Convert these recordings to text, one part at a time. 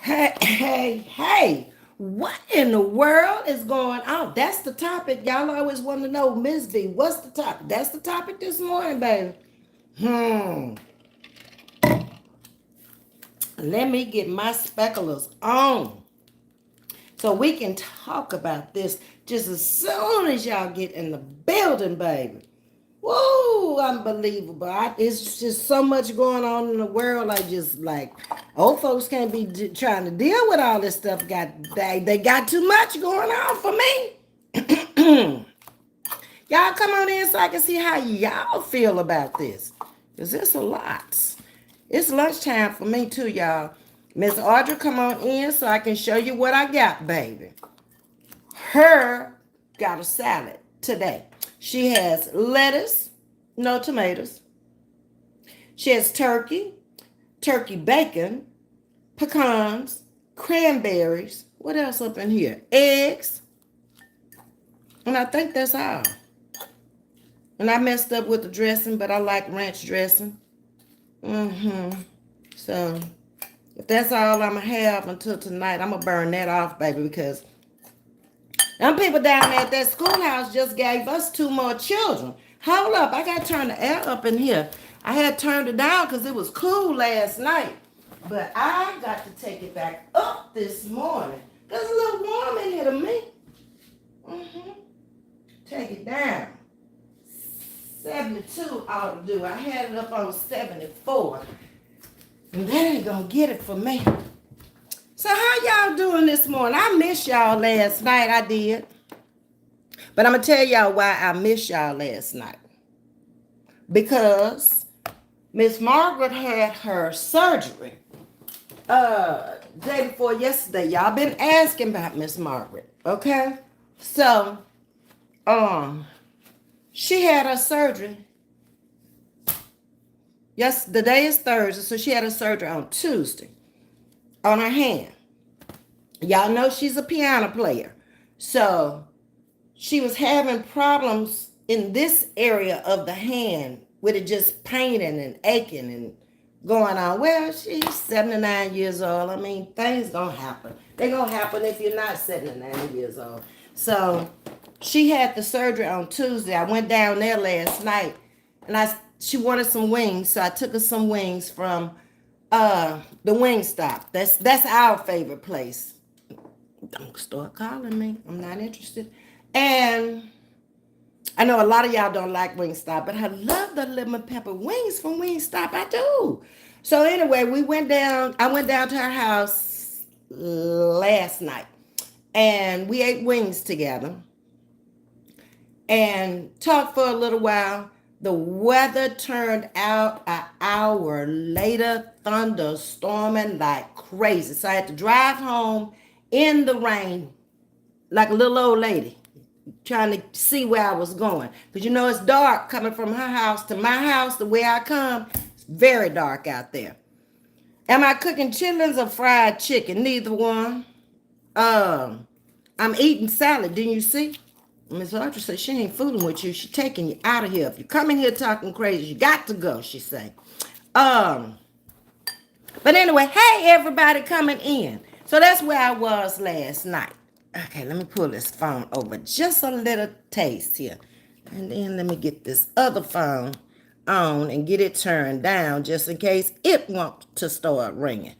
Hey, what in the world is going on? That's the topic. Y'all always want to know, Ms.V, what's the topic? That's the topic this morning, baby. Hmm. Let me get my speculars on so we can talk about this just as soon as y'all get in the building, baby. Woo, unbelievable. It's just so much going on in the world. I just like old folks can't be trying to deal with all this stuff. They got too much going on for me. Y'all come on in so I can see how y'all feel about this. Because it's a lot. It's lunchtime for me too, y'all. Miss Audra, come on in so I can show you what I got, baby. Her got a salad today. She has lettuce, no tomatoes. She has turkey bacon, pecans, cranberries. What else up in here? Eggs. And I think that's all. And I messed up with the dressing, but I like ranch dressing. So if that's all I'm going to have until tonight, I'm going to burn that off, baby, because them people down there at that schoolhouse just gave us 2 more children. Hold up, I got to turn the air up in here. I had turned it down because it was cool last night. But I got to take it back up this morning. It's a little warm in here to me. Take it down. 72 ought to do. I had it up on 74. And that ain't going to get it for me. So how y'all doing this morning? I missed y'all last night. I did. But I'm going to tell y'all why I missed y'all last night. Because Miss Margaret had her surgery day before yesterday. Y'all been asking about Miss Margaret. Okay? So, she had her surgery. Yes, the day is Thursday, so she had her surgery on Tuesday on her hand. Y'all know she's a piano player. So she was having problems in this area of the hand with it just paining and aching and going on. Well, she's 79 years old. I mean, things gonna happen. They're gonna happen if you're not 79 years old. So she had the surgery on Tuesday. I went down there last night and she wanted some wings, so I took her some wings from the Wing Stop. That's our favorite place. Don't start calling me. I'm not interested. And I know a lot of y'all don't like Wingstop, but I love the lemon pepper wings from Wingstop. I do. So anyway, I went down to her house last night and we ate wings together and talked for a little while. The weather turned out an hour later, thunderstorming like crazy. So I had to drive home in the rain like a little old lady, trying to see where I was going. Because you know it's dark coming from her house to my house, the way I come. It's very dark out there. Am I cooking chitlins or fried chicken? Neither one. I'm eating salad. Didn't you see? Miss Audrey said she ain't fooling with you. She taking you out of here. If you come in here talking crazy, you got to go, she say. But anyway, hey, everybody coming in. So that's where I was last night. Okay, let me pull this phone over just a little taste here. And then let me get this other phone on and get it turned down just in case it wants to start ringing.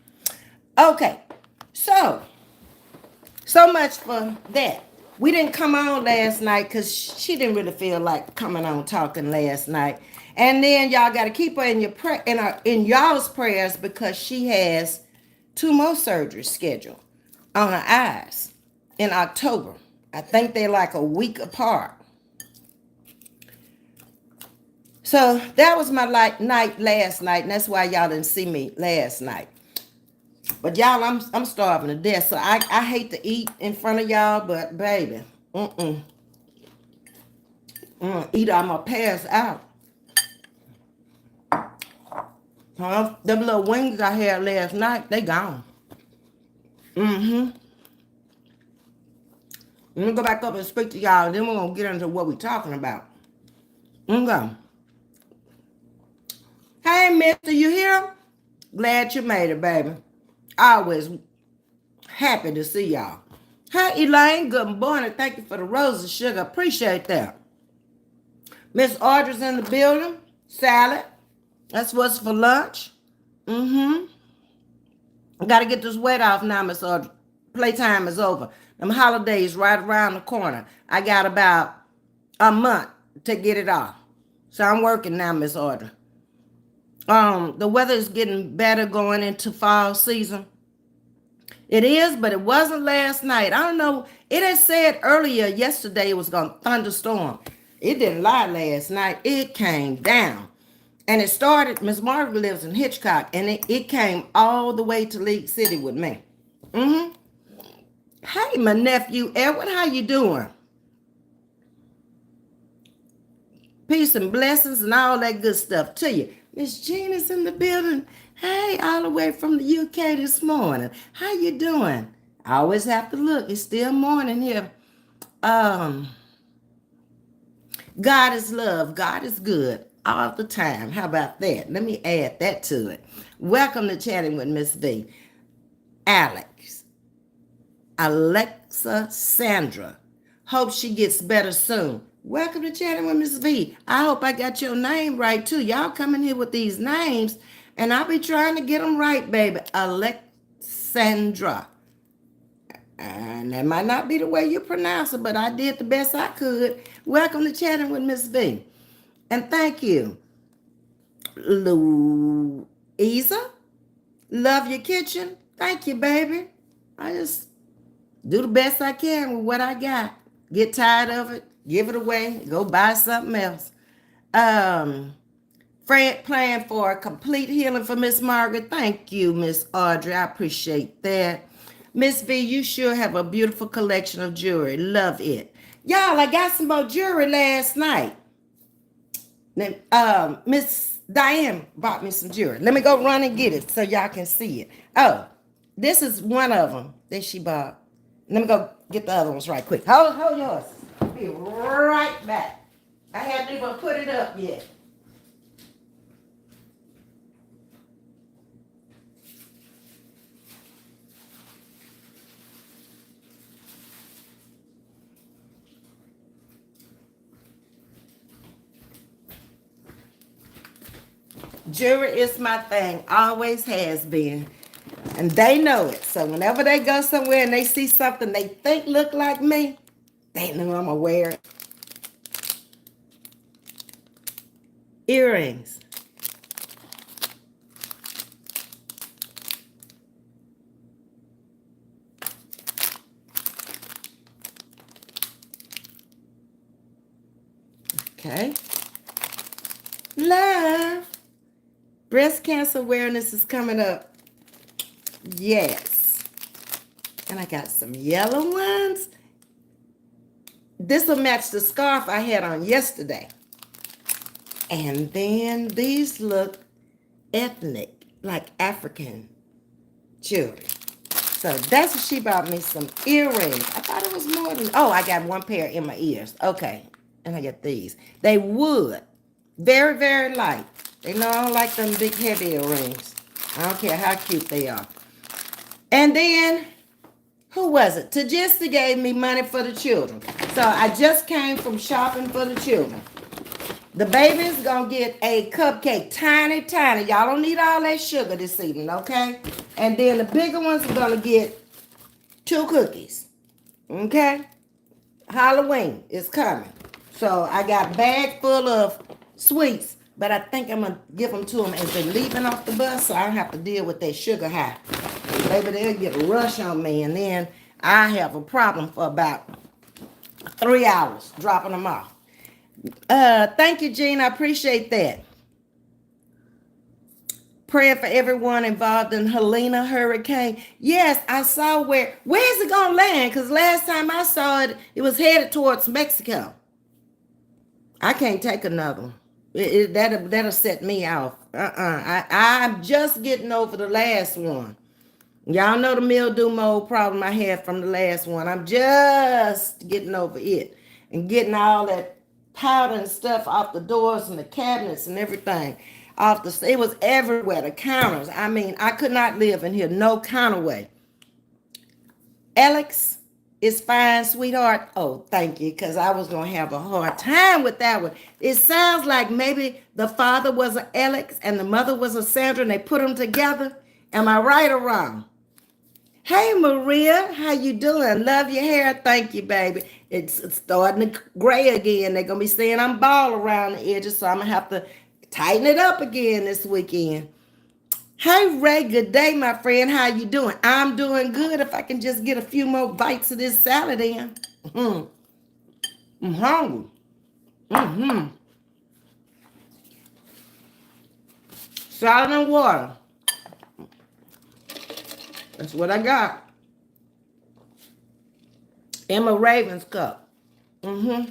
Okay, so much for that. We didn't come on last night because she didn't really feel like coming on talking last night. And then y'all got to keep her in y'all's prayers because she has 2 more surgeries scheduled on her eyes in October. I think they're like a week apart. So that was my night last night, and that's why y'all didn't see me last night. But y'all, I'm starving to death, so I hate to eat in front of y'all, but baby, eat, I'm gonna pass out. Them little wings I had last night, they gone. Let me go back up and speak to y'all, and then we're gonna get into what we're talking about. Okay. Hey, mister, you here? Glad you made it, baby. Always Happy to see y'all. Hi, Elaine. Good morning. Thank you for the roses, sugar. Appreciate that. Miss Audrey's in the building. Salad. That's what's for lunch. Mm-hmm. I got to get this weight off now, Miss Audrey. Playtime is over. Them holidays right around the corner. I got about a month to get it off. So I'm working now, Miss Audrey. The weather is getting better going into fall season. It is, but it wasn't last night. I don't know. It had said earlier yesterday it was going to thunderstorm. It didn't lie last night. It came down. And it started, Miss Margaret lives in Hitchcock, and it came all the way to League City with me. Mm-hmm. Hey, my nephew Edward, how you doing? Peace and blessings and all that good stuff to you. Miss Jean is in the building. Hey, all the way from the UK this morning. How you doing? I always have to look. It's still morning here. God is love. God is good all the time. How about that? Let me add that to it. Welcome to Chatting with Ms.V. Alexa Sandra. Hope she gets better soon. Welcome to Chatting with Ms.V. I hope I got your name right too. Y'all coming here with these names, and I'll be trying to get them right, baby. Alexandra. And that might not be the way you pronounce it, but I did the best I could. Welcome to Chatting with Ms.V. And thank you, Louisa. Love your kitchen. Thank you, baby. I just do the best I can with what I got. Get tired of it, give it away, go buy something else. Fred praying for a complete healing for Miss Margaret. Thank you, Miss Audrey. I appreciate that. Miss V, you sure have a beautiful collection of jewelry. Love it. Y'all, I got some more jewelry last night. Miss Diane bought me some jewelry. Let me go run and get it so y'all can see it. Oh, this is one of them that she bought. Let me go get the other ones right quick. Hold yours. I'll be right back. I haven't even put it up yet. Jewelry is my thing. Always has been. And they know it. So whenever they go somewhere and they see something they think look like me, they know I'm gonna wear it. Earrings. Okay. Love. Breast cancer awareness is coming up. Yes. And I got some yellow ones. This will match the scarf I had on yesterday. And then these look ethnic, like African jewelry. So that's what she bought me, some earrings. I thought it was more than, oh, I got one pair in my ears. Okay. And I got these. They wood. Very, very light. They know I don't like them big heavy earrings. I don't care how cute they are. And then, who was it? Tajista gave me money for the children. So I just came from shopping for the children. The baby's gonna get a cupcake, tiny, tiny. Y'all don't need all that sugar this evening, okay? And then the bigger ones are gonna get 2 cookies, okay? Halloween is coming. So I got a bag full of sweets, but I think I'm gonna give them to them as they're leaving off the bus so I don't have to deal with that sugar high. Maybe they'll get a rush on me, and then I have a problem for about 3 hours dropping them off. Thank you, Jean. I appreciate that. Praying for everyone involved in Helena hurricane. Yes, I saw where's it gonna land? Because last time I saw it, it was headed towards Mexico. I can't take another one. That'll set me off. I'm just getting over the last one. Y'all know the mildew mold problem I had from the last one. I'm just getting over it and getting all that powder and stuff off the doors and the cabinets and everything. It was everywhere, the counters. I mean, I could not live in here no kind of way. Alex is fine, sweetheart. Oh, thank you, because I was going to have a hard time with that one. It sounds like maybe the father was an Alex and the mother was a Sandra and they put them together. Am I right or wrong? Hey, Maria, how you doing? Love your hair. Thank you, baby. It's starting to gray again. They're going to be saying I'm bald around the edges, so I'm going to have to tighten it up again this weekend. Hey, Ray, good day, my friend. How you doing? I'm doing good. If I can just get a few more bites of this salad in. I'm hungry. Salad and water. That's what I got. Emma Raven's cup. That's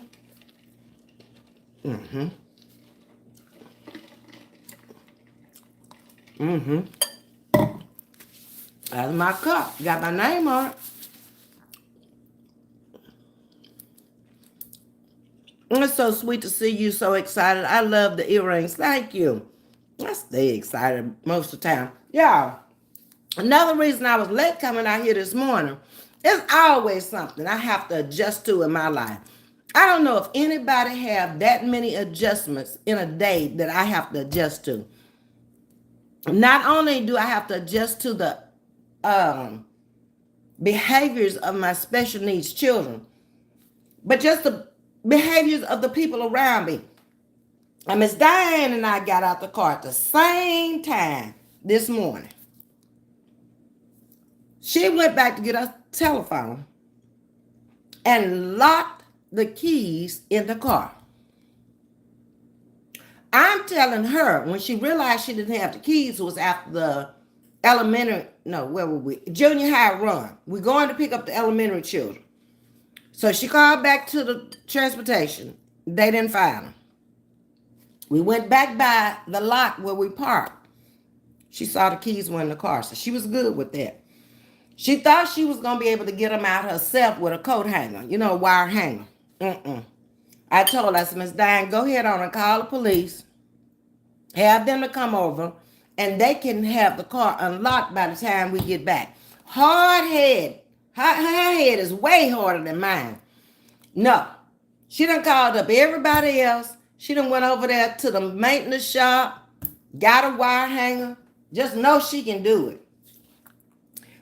my cup. Got my name on it. It's so sweet to see you so excited. I love the earrings. Thank you. I stay excited most of the time. Yeah. Another reason I was late coming out here this morning, it's always something I have to adjust to in my life. I don't know if anybody have that many adjustments in a day that I have to adjust to. Not only do I have to adjust to the behaviors of my special needs children, but just the behaviors of the people around me. And Miss Diane and I got out the car at the same time this morning. She went back to get her telephone and locked the keys in the car. I'm telling her when she realized she didn't have the keys, it was after the junior high run. We're going to pick up the elementary children. So she called back to the transportation. They didn't find them. We went back by the lot where we parked. She saw the keys were in the car, so she was good with that. She thought she was going to be able to get them out herself with a coat hanger, a wire hanger. I told her, I said, Miss Diane, go ahead on and call the police, have them to come over, and they can have the car unlocked by the time we get back. Hard head. Her head is way harder than mine. No. She done called up everybody else. She done went over there to the maintenance shop, got a wire hanger. Just know she can do it.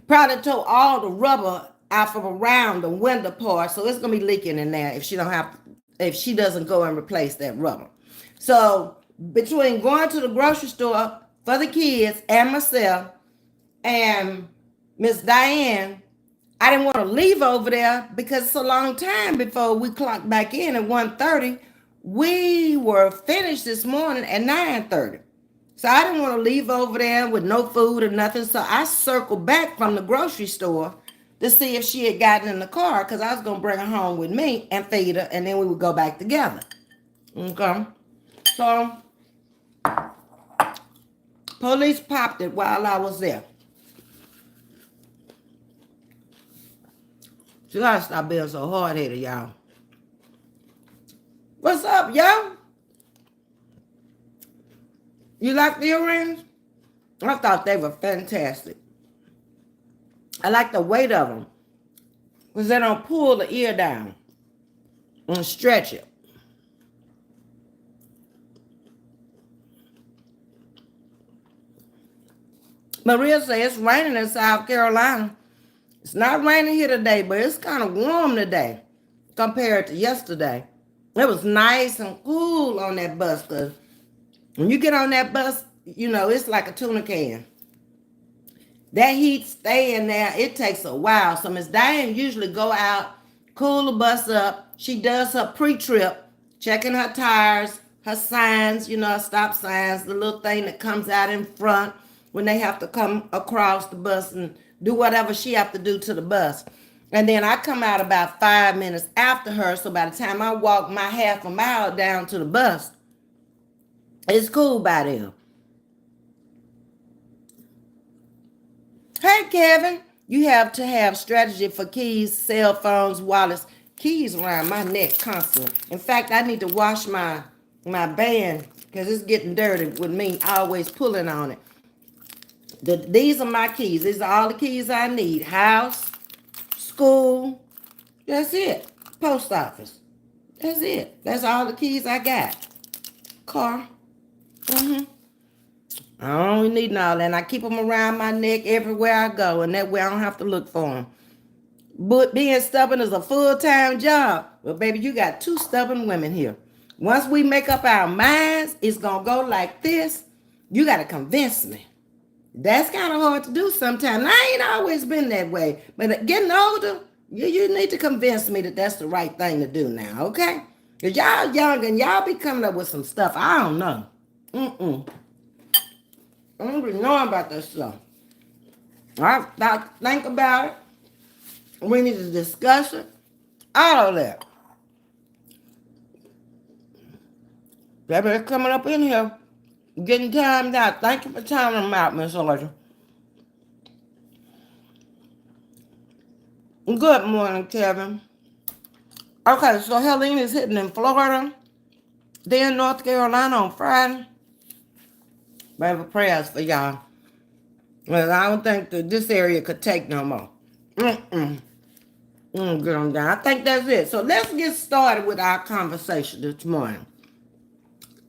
Probably tore all the rubber out from around the window part, so it's gonna be leaking in there if she doesn't go and replace that rubber. So between going to the grocery store for the kids and myself and Miss Diane, I didn't want to leave over there because it's a long time before we clocked back in at 1:30. We were finished this morning at 9:30. So I didn't want to leave over there with no food or nothing. So I circled back from the grocery store to see if she had gotten in the car because I was going to bring her home with me and feed her, and then we would go back together. Okay. So police popped it while I was there. You gotta stop being so hard-headed, y'all. What's up, y'all? You like the earrings? I thought they were fantastic. I like the weight of them because they don't pull the ear down and stretch it. Maria says it's raining in South Carolina. It's not raining here today, but it's kind of warm today compared to yesterday. It was nice and cool on that bus because when you get on that bus, it's like a tuna can. That heat stay in there, it takes a while. So Miss Diane usually go out, cool the bus up. She does her pre-trip, checking her tires, her signs, her stop signs, the little thing that comes out in front when they have to come across the bus and do whatever she have to do to the bus. And then I come out about 5 minutes after her. So by the time I walk my half a mile down to the bus, it's cool by then. Hey, Kevin, you have to have strategy for keys, cell phones, wallets, keys around my neck constantly. In fact, I need to wash my band because it's getting dirty with me always pulling on it. These are my keys. These are all the keys I need. House, school. That's it. Post office. That's it. That's all the keys I got. Car. I don't need all that. And I keep them around my neck everywhere I go. And that way I don't have to look for them. But being stubborn is a full-time job. Well, baby, you got two stubborn women here. Once we make up our minds, it's going to go like this. You got to convince me. That's kind of hard to do sometimes. I ain't always been that way. But getting older, you need to convince me that that's the right thing to do now, okay? Because y'all young and y'all be coming up with some stuff. I don't know. I don't be knowing about that stuff. I think about it. We need to discuss it. All of that. Baby, they're coming up in here. Getting timed out. Thank you for timing them out, Miss Elijah. Good morning, Kevin. Okay, so Helene is hitting in Florida. Then North Carolina on Friday. Baby, prayers for y'all. Well, I don't think that this area could take no more. Get them down. I think that's it. So let's get started with our conversation this morning.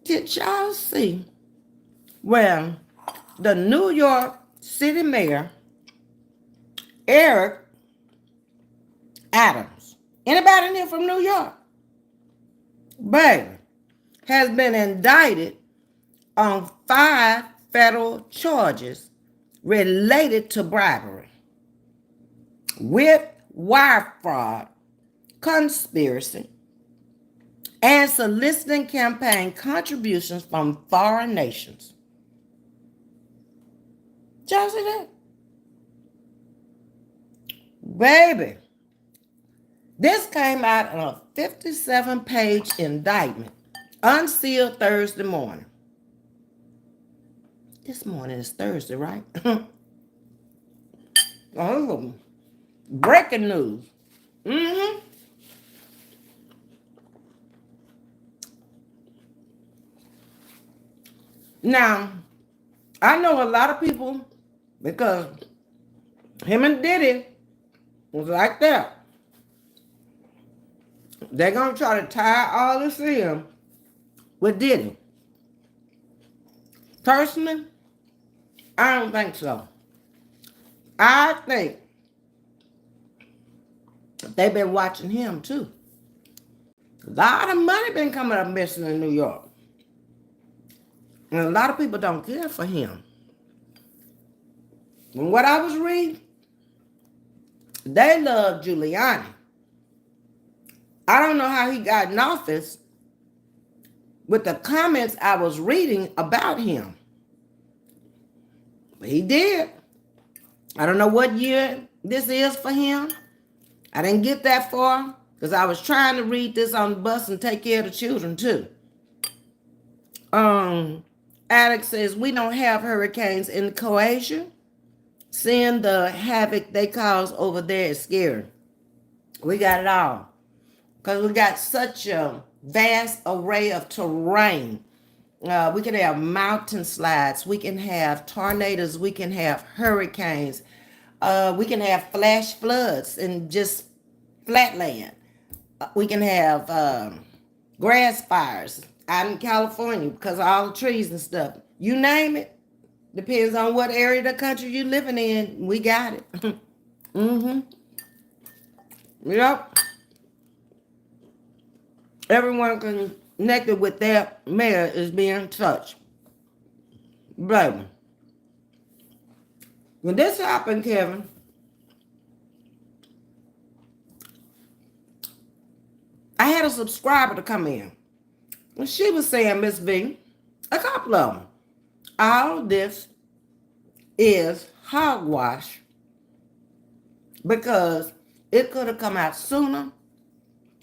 Did y'all see? Well, the New York City Mayor, Eric Adams. Anybody in here from New York? Baby, has been indicted on 5 federal charges related to bribery with wire fraud, conspiracy, and soliciting campaign contributions from foreign nations. Did y'all see that? Baby, this came out in a 57-page indictment, unsealed Thursday morning. This morning is Thursday, right? Oh, breaking news. Now, I know a lot of people, because him and Diddy was like that. They're going to try to tie all this in with Diddy. Personally, I don't think so. I think they've been watching him too. A lot of money been coming up missing in New York. And a lot of people don't care for him. From what I was reading, they love Giuliani. I don't know how he got in office with the comments I was reading about him. But he did. I don't know what year this is for him. I didn't get that far because I was trying to read this on the bus and take care of the children too. Alex says, we don't have hurricanes in Croatia. Seeing the havoc they cause over there is scary. We got it all. Because we got such a vast array of terrain. We can have mountain slides. We can have tornadoes. We can have hurricanes. We can have flash floods and just flatland. We can have grass fires out in California because of all the trees and stuff. You name it. Depends on what area of the country you're living in. We got it. Yep. Everyone connected with their mayor is being touched. Baby. When this happened, Kevin, I had a subscriber to come in. And she was saying, Ms.V, a couple of them, all this is hogwash because it could have come out sooner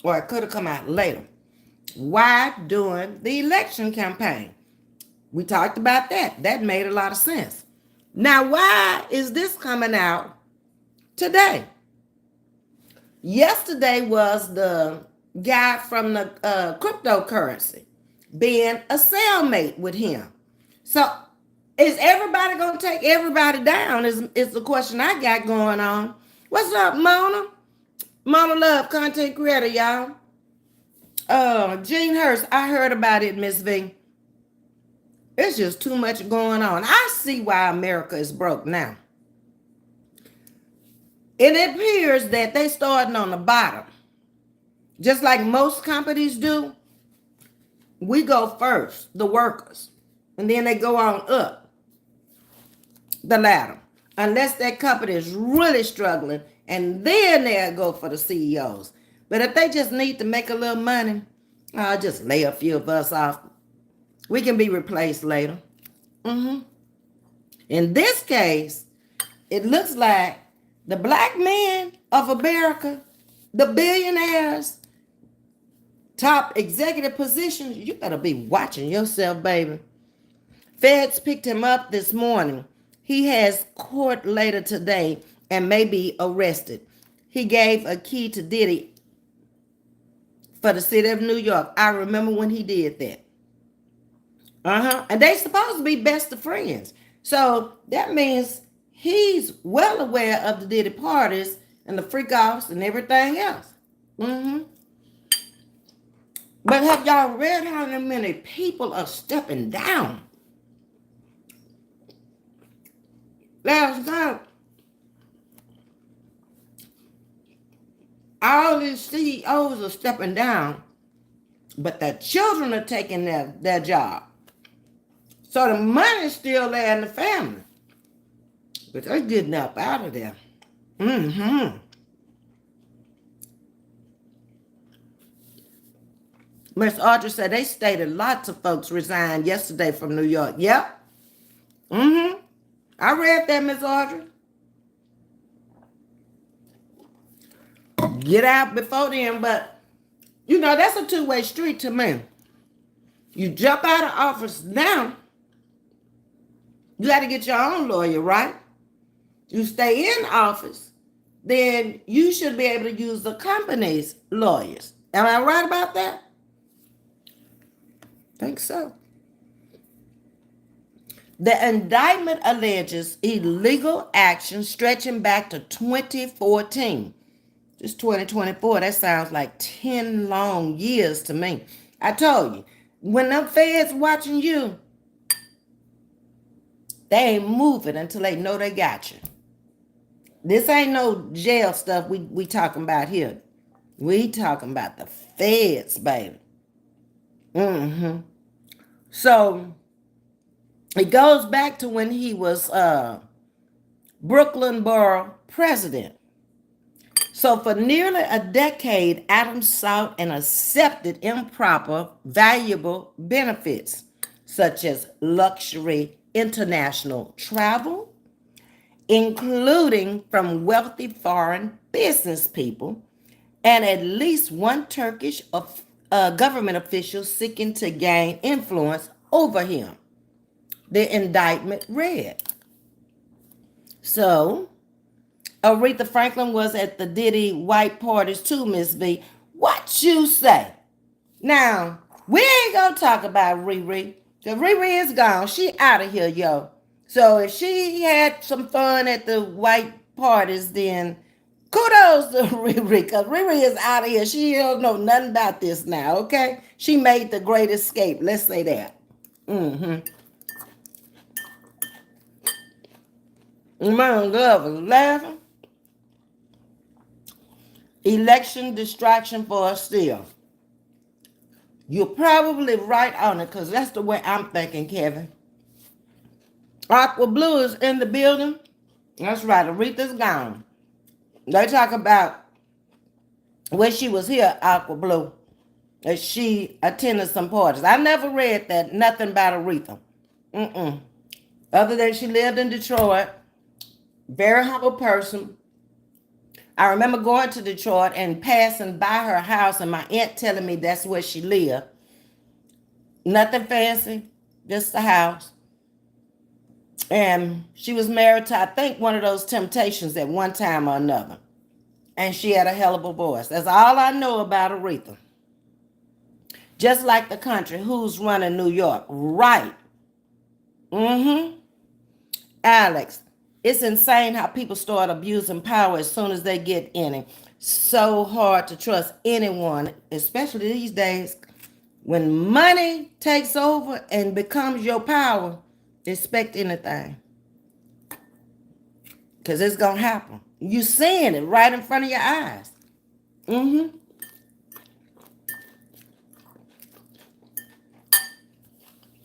or it could have come out later. Why during the election campaign? We talked about that. That made a lot of sense. Now, why is this coming out today? Yesterday was the guy from the cryptocurrency being a cellmate with him. So is everybody going to take everybody down is the question I got going on. What's up, Mona? Mama Love, content creator, y'all. Gene Hurst, I heard about it, Ms. V. It's just too much going on. I see why America is broke now. It appears that they starting on the bottom. Just like most companies do, we go first, the workers, and then they go on up the ladder. Unless that company is really struggling, and then they'll go for the CEOs. But if they just need to make a little money, I'll just lay a few of us off. We can be replaced later. In this case, it looks like the black men of America, the billionaires, top executive positions, you better be watching yourself, baby. Feds picked him up this morning. He has court later today and may be arrested. He gave a key to Diddy for the city of New York. I remember when he did that. And they supposed to be best of friends. So that means he's well aware of the Diddy parties and the freak offs and everything else. But have y'all read how many people are stepping down? Last night, all these CEOs are stepping down, but the children are taking their job. So the money's still there in the family. But they're getting up out of there. Miss Audrey said they stated lots of folks resigned yesterday from New York. Yep. I read that, Miss Audrey. Get out before then, but you know, that's a two-way street to me. You jump out of office now, you got to get your own lawyer, right? You stay in office, then you should be able to use the company's lawyers. Am I right about that? I think so. The indictment alleges illegal action stretching back to 2014. Just 2024, that sounds like 10 long years to me. I told you, when them feds watching you, they ain't moving until they know they got you. This ain't no jail stuff we talking about here. We talking about the feds, baby. So it goes back to when he was Brooklyn Borough president. So for nearly a decade, Adams sought and accepted improper, valuable benefits, such as luxury international travel, including from wealthy foreign business people, and at least one Turkish government official seeking to gain influence over him. The indictment read. So Aretha Franklin was at the Diddy white parties too, Ms. V. What you say? Now, we ain't gonna talk about Riri, because Riri is gone. She out of here, yo. So if she had some fun at the white parties, then kudos to Riri, because Riri is out of here. She don't know nothing about this now, okay? She made the great escape. Let's say that. Man, love was laughing. Election distraction for us still. You're probably right on it, because that's the way I'm thinking, Kevin. Aqua Blue is in the building. That's right, Aretha's gone. They talk about when she was here, Aqua Blue, that she attended some parties. I never read that, nothing about Aretha. Other than she lived in Detroit, very humble person. I remember going to Detroit and passing by her house and my aunt telling me that's where she lived. Nothing fancy, just a house. And she was married to, I think, one of those Temptations at one time or another. And she had a hell of a voice. That's all I know about Aretha. Just like the country, who's running New York? Right. Alex, It's insane how people start abusing power as soon as they get in it. So hard to trust anyone, especially these days. When money takes over and becomes your power, expect anything. Because it's going to happen. You seeing it right in front of your eyes. Mm-hmm.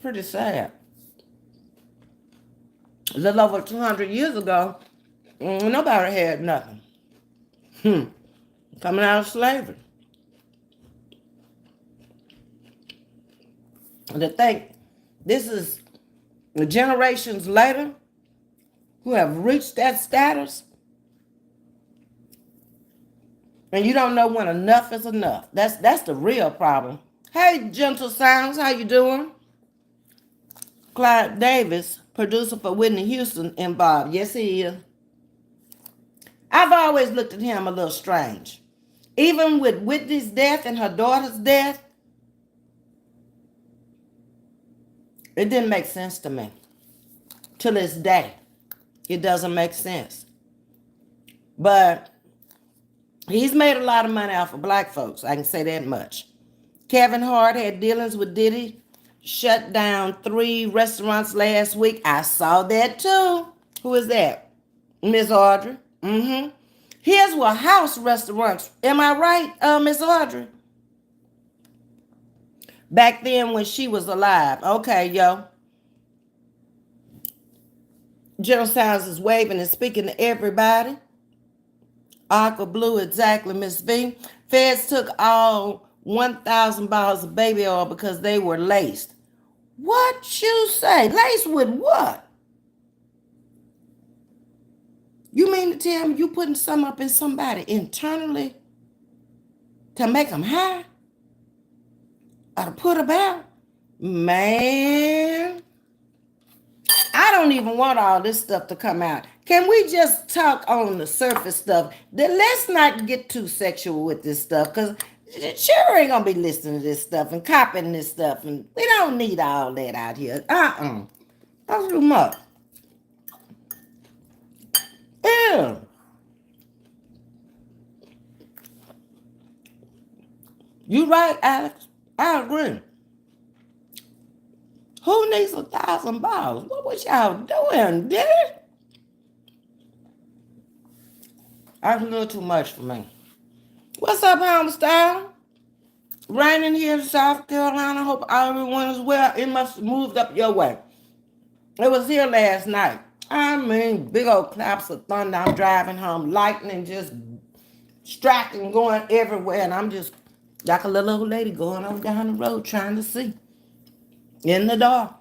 Pretty sad. A little over 200 years ago, nobody had nothing. Coming out of slavery. And to think this is generations later who have reached that status, and you don't know when enough is enough. That's the real problem. Hey, Gentle Sounds, how you doing? Clyde Davis, producer for Whitney Houston, involved. Yes, he is. I've always looked at him a little strange. Even with Whitney's death and her daughter's death, it didn't make sense to me. To this day, it doesn't make sense. But he's made a lot of money off of black folks. I can say that much. Kevin Hart had dealings with Diddy, shut down 3 restaurants last week. I saw that too. Who is that? Miss Audrey. Mm-hmm. His were house restaurants. Am I right, Miss Audrey? Back then when she was alive. Okay, yo. General Sounds is waving and speaking to everybody. Aqua Blue, exactly, Ms.V. Feds took all 1,000 bottles of baby oil because they were laced. What you say? Laced with what? You mean to tell me you putting some up in somebody internally to make them high? Or to put them out? Man, I don't even want all this stuff to come out. Can we just talk on the surface stuff? Let's not get too sexual with this stuff, because sure ain't gonna be listening to this stuff and copying this stuff, and we don't need all that out here. That's too much. Ew. You right, Alex. I agree. Who needs 1,000 bottles? What was y'all doing, did it? That's a little too much for me. What's up, Homestyle? Raining here in South Carolina. Hope everyone is well. It must have moved up your way. It was here last night. I mean, big old claps of thunder. I'm driving home, lightning just striking, going everywhere, and I'm just like a little old lady going on down the road trying to see in the dark,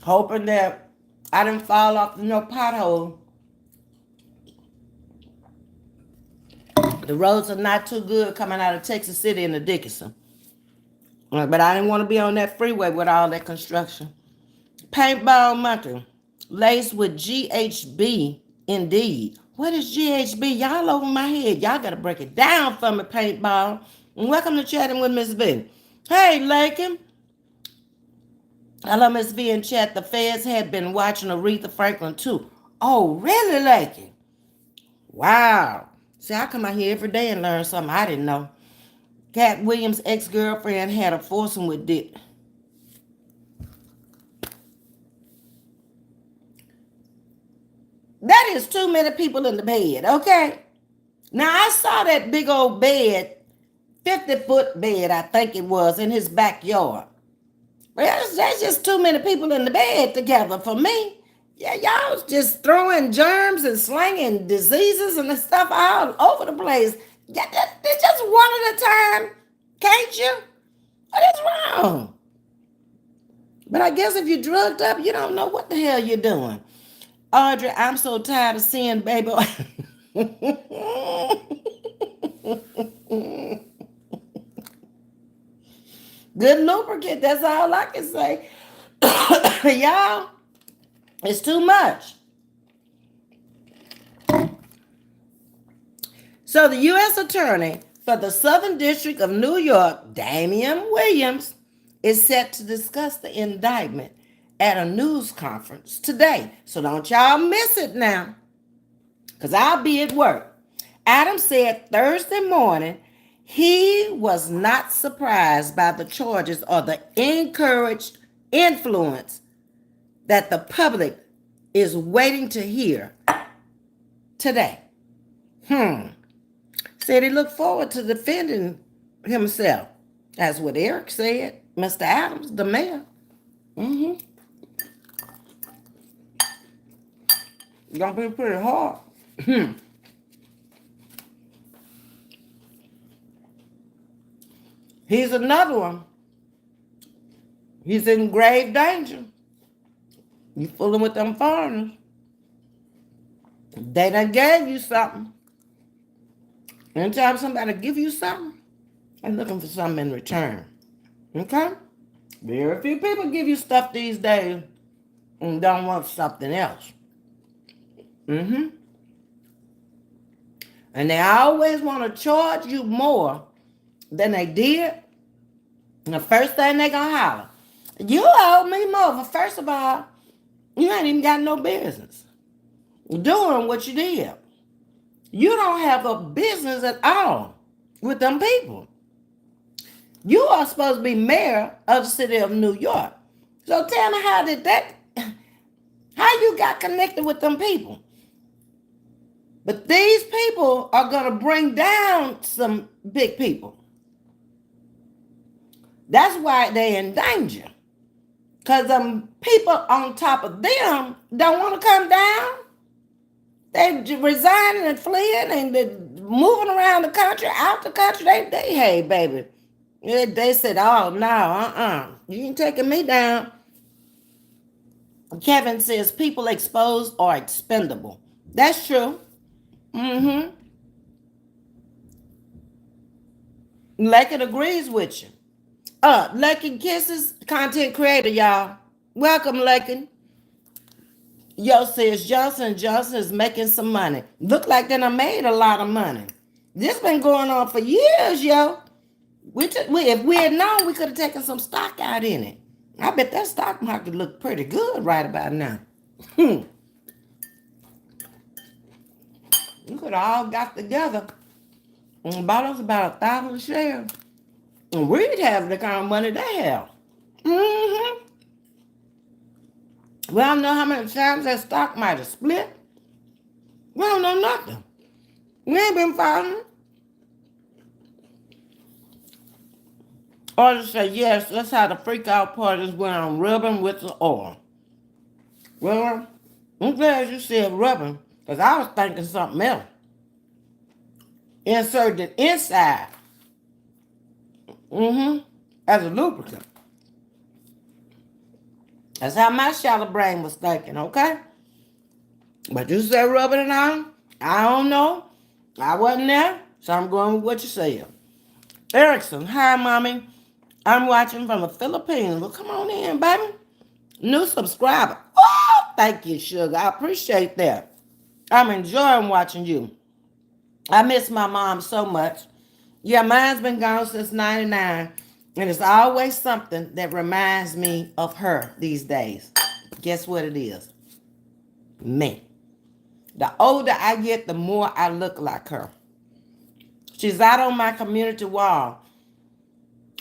hoping that I didn't fall off no pothole. The roads are not too good coming out of Texas City into Dickinson. But I didn't want to be on that freeway with all that construction. Paintball monkey, laced with GHB, indeed. What is GHB? Y'all over my head. Y'all got to break it down for me, Paintball. And welcome to Chatting with Ms.V. Hey, Lakin. Hello, Ms.V. in chat. The feds had been watching Aretha Franklin, too. Oh, really, Lakin? Wow. See, I come out here every day and learn something I didn't know. Cat Williams' ex-girlfriend had a foursome with Dick. That is too many people in the bed, okay? Now, I saw that big old bed, 50-foot bed, I think it was, in his backyard. Well, that's just too many people in the bed together for me. Yeah, y'all was just throwing germs and slinging diseases and stuff all over the place. Yeah, that's just one at a time, can't you? What is wrong? But I guess if you're drugged up, you don't know what the hell you're doing. Audrey, I'm so tired of seeing baby. Good lubricant, that's all I can say. Y'all, it's too much. So the U.S. Attorney for the Southern District of New York, Damian Williams, is set to discuss the indictment at a news conference today. So don't y'all miss it now, because I'll be at work. Adams said Thursday morning he was not surprised by the charges or the encouraged influence that the public is waiting to hear today. Said he looked forward to defending himself. That's what Eric said. Mr. Adams, the mayor. Gonna be pretty hard. He's another one. He's in grave danger. You fooling with them foreigners. They done gave you something. Anytime somebody give you something, they're looking for something in return. Okay? Very few people give you stuff these days and don't want something else. And they always want to charge you more than they did. And the first thing they gonna holler, you owe me more. But first of all, you ain't even got no business doing what you did. You don't have a business at all with them people. You are supposed to be mayor of the city of New York. So tell me, how you got connected with them people? But these people are going to bring down some big people. That's why they're in danger. Because people on top of them don't want to come down. They resigning and fleeing and moving around the country, out the country. Hey, baby. They said, oh, no, you ain't taking me down. Kevin says people exposed are expendable. That's true. Lakin agrees with you. Lakin Kisses, content creator, y'all. Welcome, Lakin. Yo says Johnson & Johnson is making some money. Look like they done made a lot of money. This been going on for years, yo. If we had known, we could have taken some stock out in it. I bet that stock market look pretty good right about now. You could have all got together and bought us about 1,000 shares. And we'd have the kind of money they have. We don't know how many times that stock might have split. We don't know nothing. We ain't been following. Or to say, yes, that's how the freak out parties went on rubbing with the oil. Well, I'm glad you said rubbing, because I was thinking something else. Inserted inside. As a lubricant. That's how my shallow brain was thinking, okay? But you said rubbing it on? I don't know. I wasn't there, so I'm going with what you said. Erickson, hi, mommy. I'm watching from the Philippines. Well, come on in, baby. New subscriber. Oh, thank you, sugar. I appreciate that. I'm enjoying watching you. I miss my mom so much. Yeah, mine's been gone since 99. And it's always something that reminds me of her these days. Guess what it is? Me. The older I get, the more I look like her. She's out on my community wall.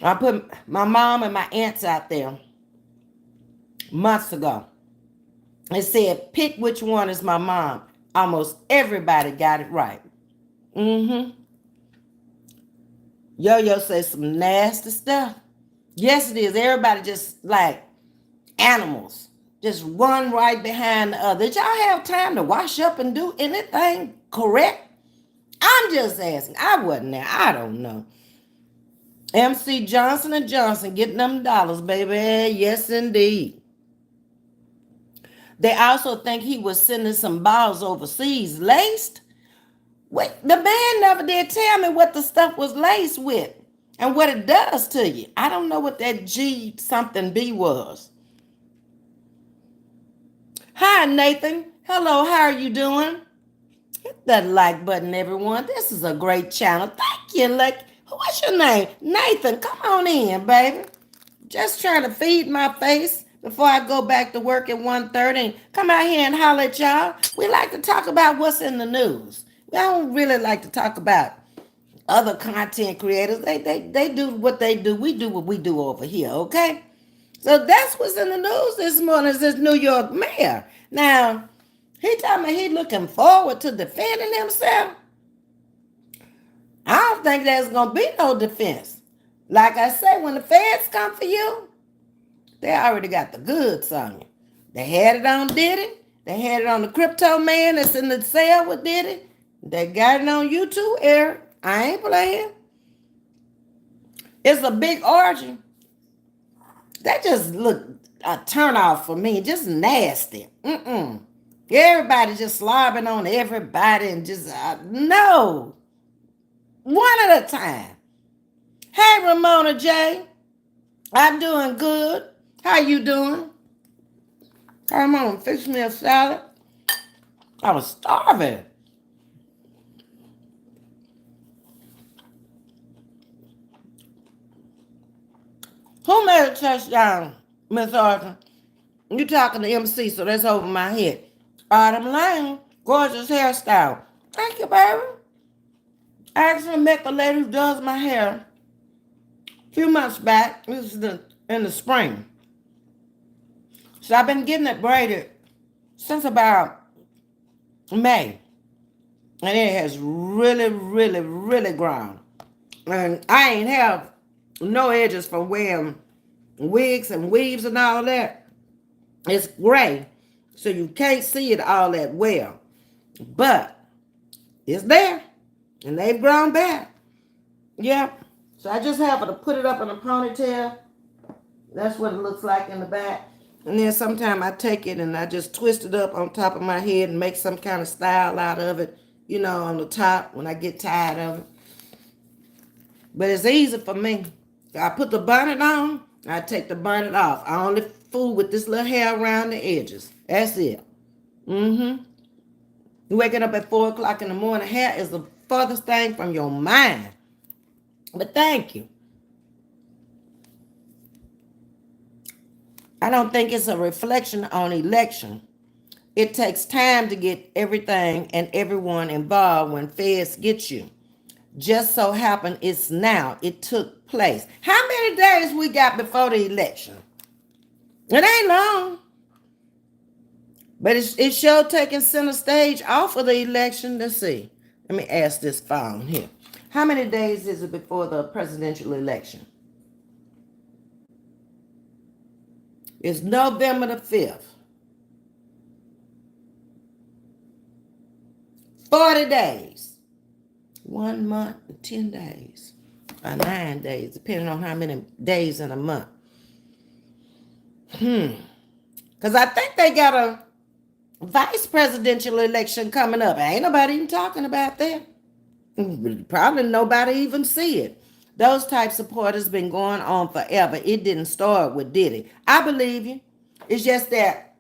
I put my mom and my aunts out there months ago. It said, pick which one is my mom. Almost everybody got it right. Yo-Yo says some nasty stuff. Yes, it is. Everybody just like animals. Just one right behind the other. Did y'all have time to wash up and do anything correct? I'm just asking. I wasn't there. I don't know. MC Johnson & Johnson getting them dollars, baby. Yes, indeed. They also think he was sending some balls overseas laced. Wait, the man never did tell me what the stuff was laced with and what it does to you. I don't know what that G something B was. Hi, Nathan. Hello, how are you doing? Hit that like button, everyone. This is a great channel. Thank you. What's your name? Nathan, come on in, baby. Just trying to feed my face, before I go back to work at 1:30 and come out here and holler at y'all. We like to talk about what's in the news. We don't really like to talk about other content creators. They do what they do. We do what we do over here, okay? So that's what's in the news this morning is this New York mayor. Now, he told me he looking forward to defending himself. I don't think there's going to be no defense. Like I say, when the feds come for you, they already got the goods on you. They had it on Diddy. They had it on the crypto man that's in the cell with Diddy. They got it on you too, Eric. I ain't playing. It's a big orgy. That just look a turn off for me. Just nasty. Everybody just slobbing on everybody and just, no. One at a time. Hey, Ramona J. I'm doing good. How you doing? Come on, fix me a salad. I was starving. Who made a touchdown, Miss Arthur? You talking to MC, so that's over my head. Autumn Lane, gorgeous hairstyle. Thank you, baby. I actually met the lady who does my hair a few months back. This is in the spring. So I've been getting it braided since about May. And it has really, really, really grown. And I ain't have no edges from wearing wigs and weaves and all that. It's gray, so you can't see it all that well. But it's there, and they've grown back. Yeah. So I just happen to put it up in a ponytail. That's what it looks like in the back. And then sometimes I take it and I just twist it up on top of my head and make some kind of style out of it, on the top when I get tired of it. But it's easy for me. I put the bonnet on, I take the bonnet off. I only fool with this little hair around the edges. That's it. You waking up at 4 o'clock in the morning, hair is the furthest thing from your mind. But thank you. I don't think it's a reflection on election. It takes time to get everything and everyone involved when feds get you. Just so happened it's now. It took place. How many days we got before the election? It ain't long. But it's sure taking center stage off of the election. Let's see. Let me ask this phone here. How many days is it before the presidential election? It's November the 5th. 40 days. 1 month and 10 days. Or 9 days, depending on how many days in a month. Because I think they got a vice presidential election coming up. Ain't nobody even talking about that. Probably nobody even see it. Those type support has been going on forever. It didn't start with Diddy. I believe you. It's just that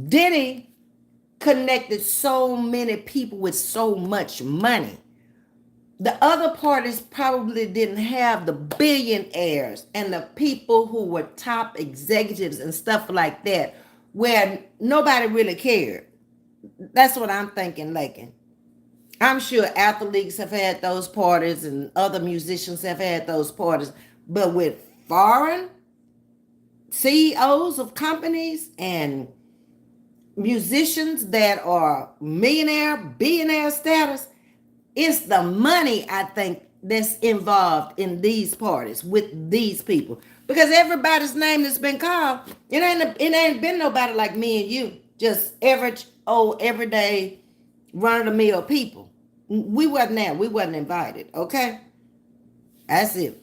Diddy connected so many people with so much money. The other parties probably didn't have the billionaires and the people who were top executives and stuff like that, where nobody really cared. That's what I'm thinking, Lakin. I'm sure athletes have had those parties and other musicians have had those parties, but with foreign CEOs of companies and musicians that are millionaire, billionaire status, it's the money, I think, that's involved in these parties with these people. Because everybody's name that's been called, it ain't been nobody like me and you. Just average, everyday, run-of-the-mill people. We wasn't there. We wasn't invited, okay? That's it.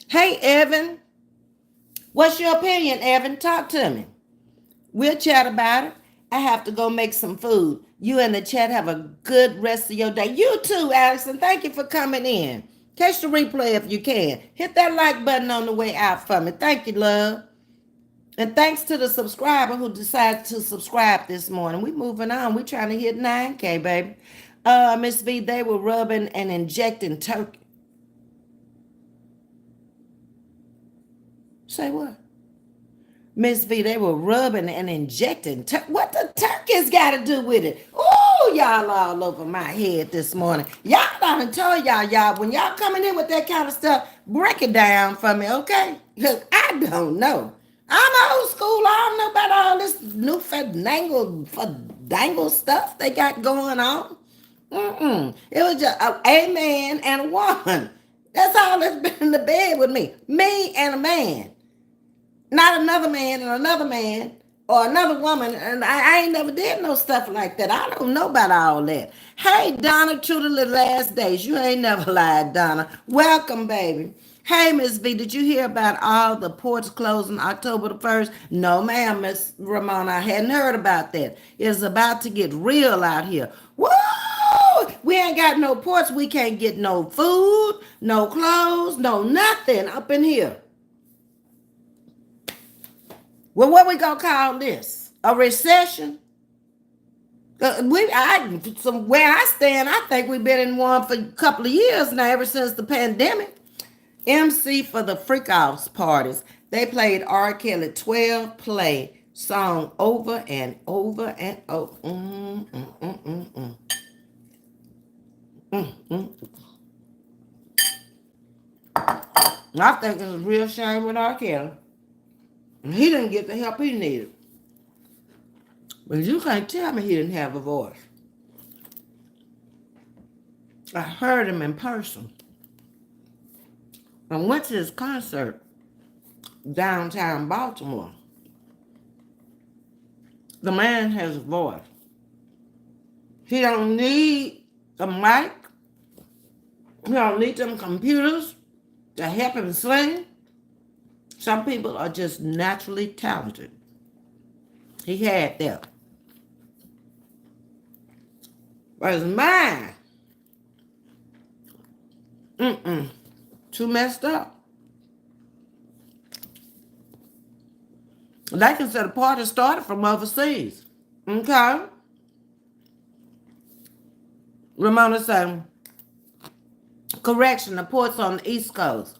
Hey, Evan. What's your opinion, Evan? Talk to me. We'll chat about it. I have to go make some food. You and the chat have a good rest of your day. You too, Allison. Thank you for coming in. Catch the replay if you can. Hit that like button on the way out for me. Thank you, love. And thanks to the subscriber who decided to subscribe this morning. We moving on. We trying to hit 9K, baby. Ms.V, they were rubbing and injecting turkey. Say what? Ms.V, they were rubbing and injecting. What the turkeys got to do with it? Oh, y'all all over my head this morning. Y'all done told y'all, when y'all coming in with that kind of stuff, break it down for me, okay? Because I don't know. I'm old school. I don't know about all this new fandangle stuff they got going on. It was just a man and a woman. That's all that's been in the bed with me. Me and a man. Not another man and another man or another woman. And I ain't never did no stuff like that. I don't know about all that. Hey, Donna, true to the last days. You ain't never lied, Donna. Welcome, baby. Hey, Ms. V, did you hear about all the ports closing October the 1st? No, ma'am, Miss Ramona. I hadn't heard about that. It's about to get real out here. Woo! We ain't got no ports. We can't get no food, no clothes, no nothing up in here. Well, what we gonna call this? A recession? Where I stand, I think we've been in one for a couple of years now, ever since the pandemic. MC for the freak offs parties. They played R. Kelly 12 play song over and over and over. I think it's a real shame with R. Kelly. He didn't get the help he needed. But you can't tell me he didn't have a voice. I heard him in person. I went to his concert downtown Baltimore. The man has a voice. He don't need a mic. He don't need them computers to help him sing. Some people are just naturally talented. He had that. But his mind, too messed up. They can say the party started from overseas. Okay? Ramona said, correction, the port's on the East Coast.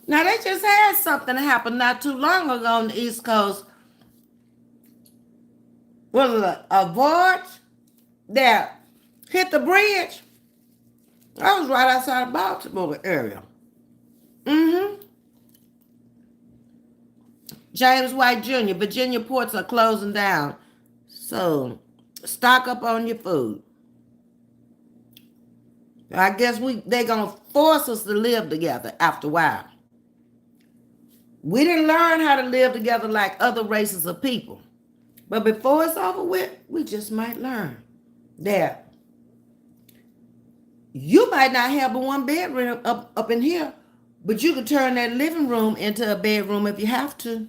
Now, they just had something happen not too long ago on the East Coast. Was it a barge that hit the bridge? I was right outside of Baltimore area. James White Jr., Virginia ports are closing down. So, stock up on your food. I guess they're going to force us to live together after a while. We didn't learn how to live together like other races of people. But before it's over with, we just might learn that you might not have but one bedroom up in here, but you can turn that living room into a bedroom if you have to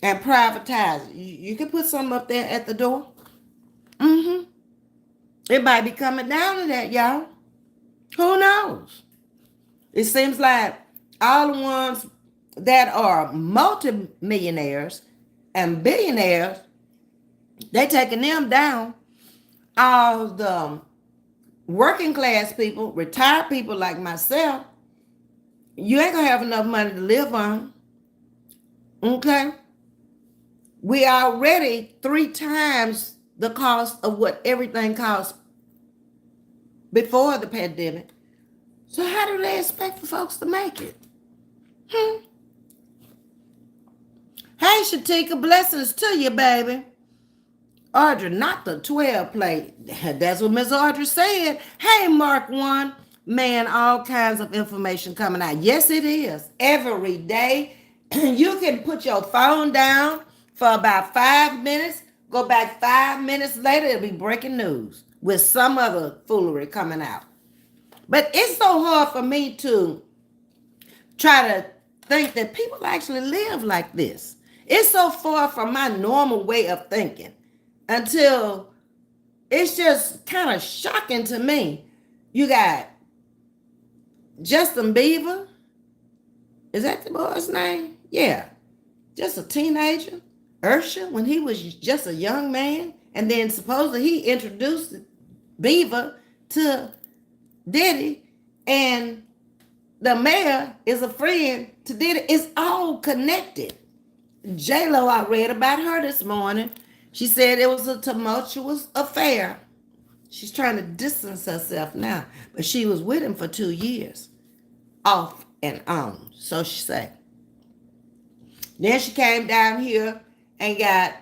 and privatize it. You can put something up there at the door. It might be coming down to that, y'all. Who knows? It seems like all the ones that are multimillionaires and billionaires, they taking them down. All the working class people, retired people like myself, you ain't gonna have enough money to live on. Okay? We already 3 times the cost of what everything cost before the pandemic. So how do they expect for folks to make it? Hey, Shatika, blessings to you, baby. Audrey, not the 12 play. That's what Miss Audrey said. Hey, Mark 1. Man, all kinds of information coming out. Yes, it is. Every day. You can put your phone down for about 5 minutes. Go back 5 minutes later, it'll be breaking news with some other foolery coming out. But it's so hard for me to try to think that people actually live like this. It's so far from my normal way of thinking until it's just kind of shocking to me. You got Justin Bieber. Is that the boy's name? Yeah. Just a teenager. Usher, when he was just a young man. And then supposedly he introduced Bieber to Diddy. And the mayor is a friend to Diddy. It's all connected. J-Lo, I read about her this morning. She said it was a tumultuous affair. She's trying to distance herself now, but she was with him for 2 years, off and on, so she said. Then she came down here and got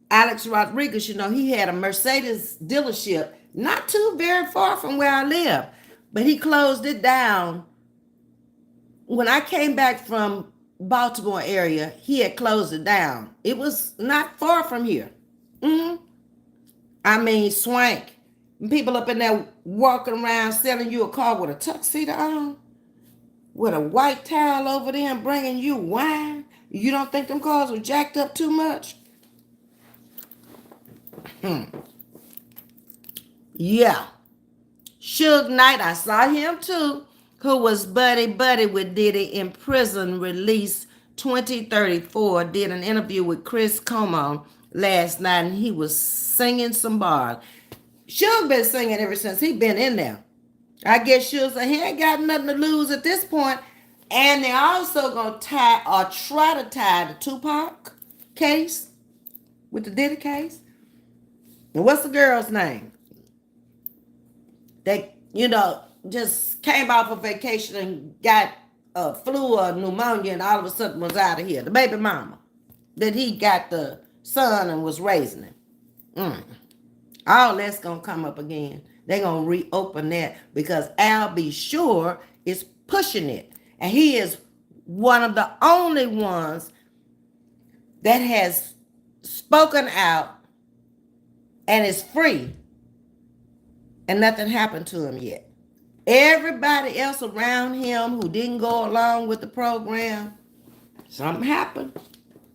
Alex Rodriguez. You know, he had a Mercedes dealership not too very far from where I live, but he closed it down. When I came back from Baltimore area, he had closed it down. It was not far from here. hmm I mean, swank. People up in there walking around selling you a car with a tuxedo on, with a white towel over there and bringing you wine. You don't think them cars were jacked up too much? Yeah. Suge Knight, I saw him too, who was buddy with Diddy in prison, released 2034, did an interview with Chris Como last night, and he was singing some bars. Suge been singing ever since he been in there. I guess Suge said he ain't got nothing to lose at this point. And they also gonna tie or try to tie the Tupac case with the Diddy case. And what's the girl's name? They, just came off a vacation and got a flu or pneumonia and all of a sudden was out of here. The baby mama. That he got the son and was raising him. All that's going to come up again. They're going to reopen that because Al B. Sure is pushing it. And he is one of the only ones that has spoken out and is free. And nothing happened to him yet. Everybody else around him who didn't go along with the program, something happened.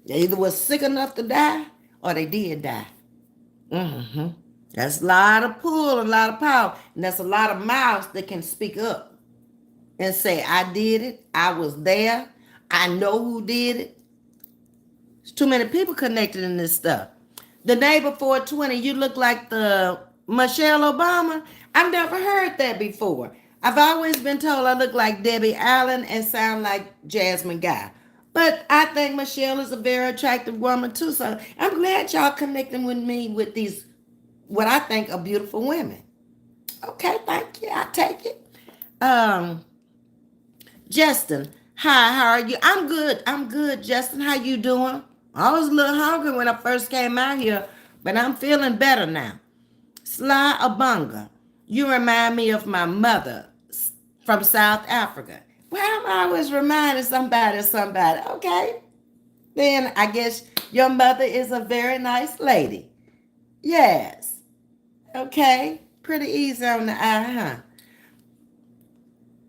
They either was sick enough to die or they did die. That's a lot of pull, a lot of power. And that's a lot of mouths that can speak up and say, I did it. I was there. I know who did it. There's too many people connected in this stuff. The neighbor 420, you look like the Michelle Obama. I've never heard that before. I've always been told I look like Debbie Allen and sound like Jasmine Guy. But I think Michelle is a very attractive woman too. So I'm glad y'all connecting with me with these, what I think are beautiful women. Okay, thank you. I take it. Justin, hi, how are you? I'm good, Justin. How you doing? I was a little hungry when I first came out here, but I'm feeling better now. Sly Abunga, you remind me of my mother from South Africa. Well, I'm always reminding somebody of somebody. Okay. Then I guess your mother is a very nice lady. Yes. Okay. Pretty easy on the eye, huh?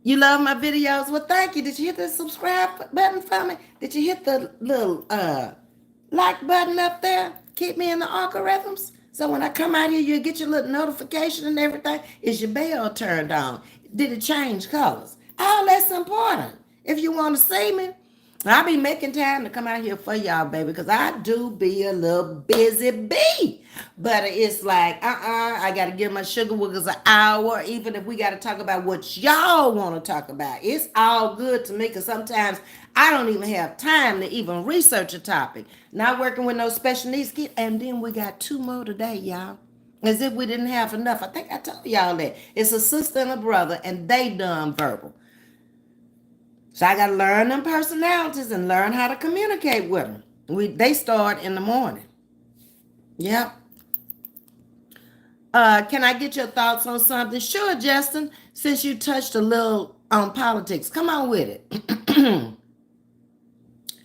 You love my videos? Well, thank you. Did you hit the subscribe button for me? Did you hit the little like button up there? Keep me in the algorithms. So when I come out here, you'll get your little notification and everything. Is your bell turned on? Did it change colors? All that's important. If you want to see me, I'll be making time to come out here for y'all, baby, because I do be a little busy bee. But it's like, I got to give my sugar wiggles an hour, even if we got to talk about what y'all want to talk about. It's all good to me because sometimes I don't even have time to even research a topic. Not working with no special needs kids. And then we got 2 more today, y'all. As if we didn't have enough. I think I told y'all that. It's a sister and a brother, and they done verbal. So I got to learn them personalities and learn how to communicate with them. They start in the morning. Yep. Can I get your thoughts on something? Sure, Justin, since you touched a little on politics. Come on with it.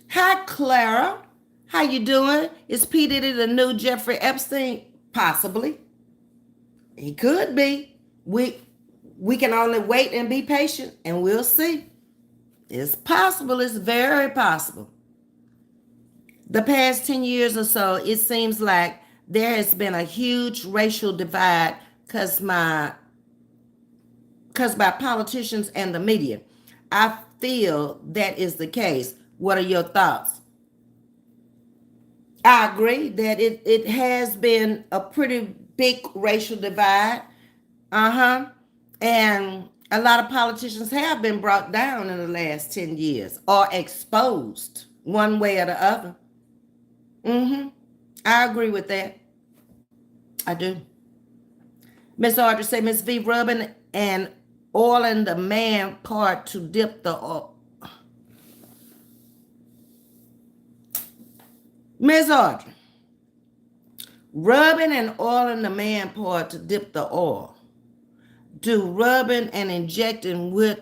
Hi, Clara. How you doing? Is P. Diddy the new Jeffrey Epstein? Possibly. He could be. We can only wait and be patient, and we'll see. It's possible. It's very possible. The past 10 years or so, it seems like there has been a huge racial divide because by politicians and the media. I feel that is the case. What are your thoughts? I agree that it has been a pretty big racial divide. And a lot of politicians have been brought down in the last 10 years or exposed one way or the other. Mm-hmm. I agree with that. I do. Miss Audrey say Ms.V. rubbing and oiling the man part to dip the oil. Miss Audrey, rubbing and oiling the man part to dip the oil. Do rubbing and injecting with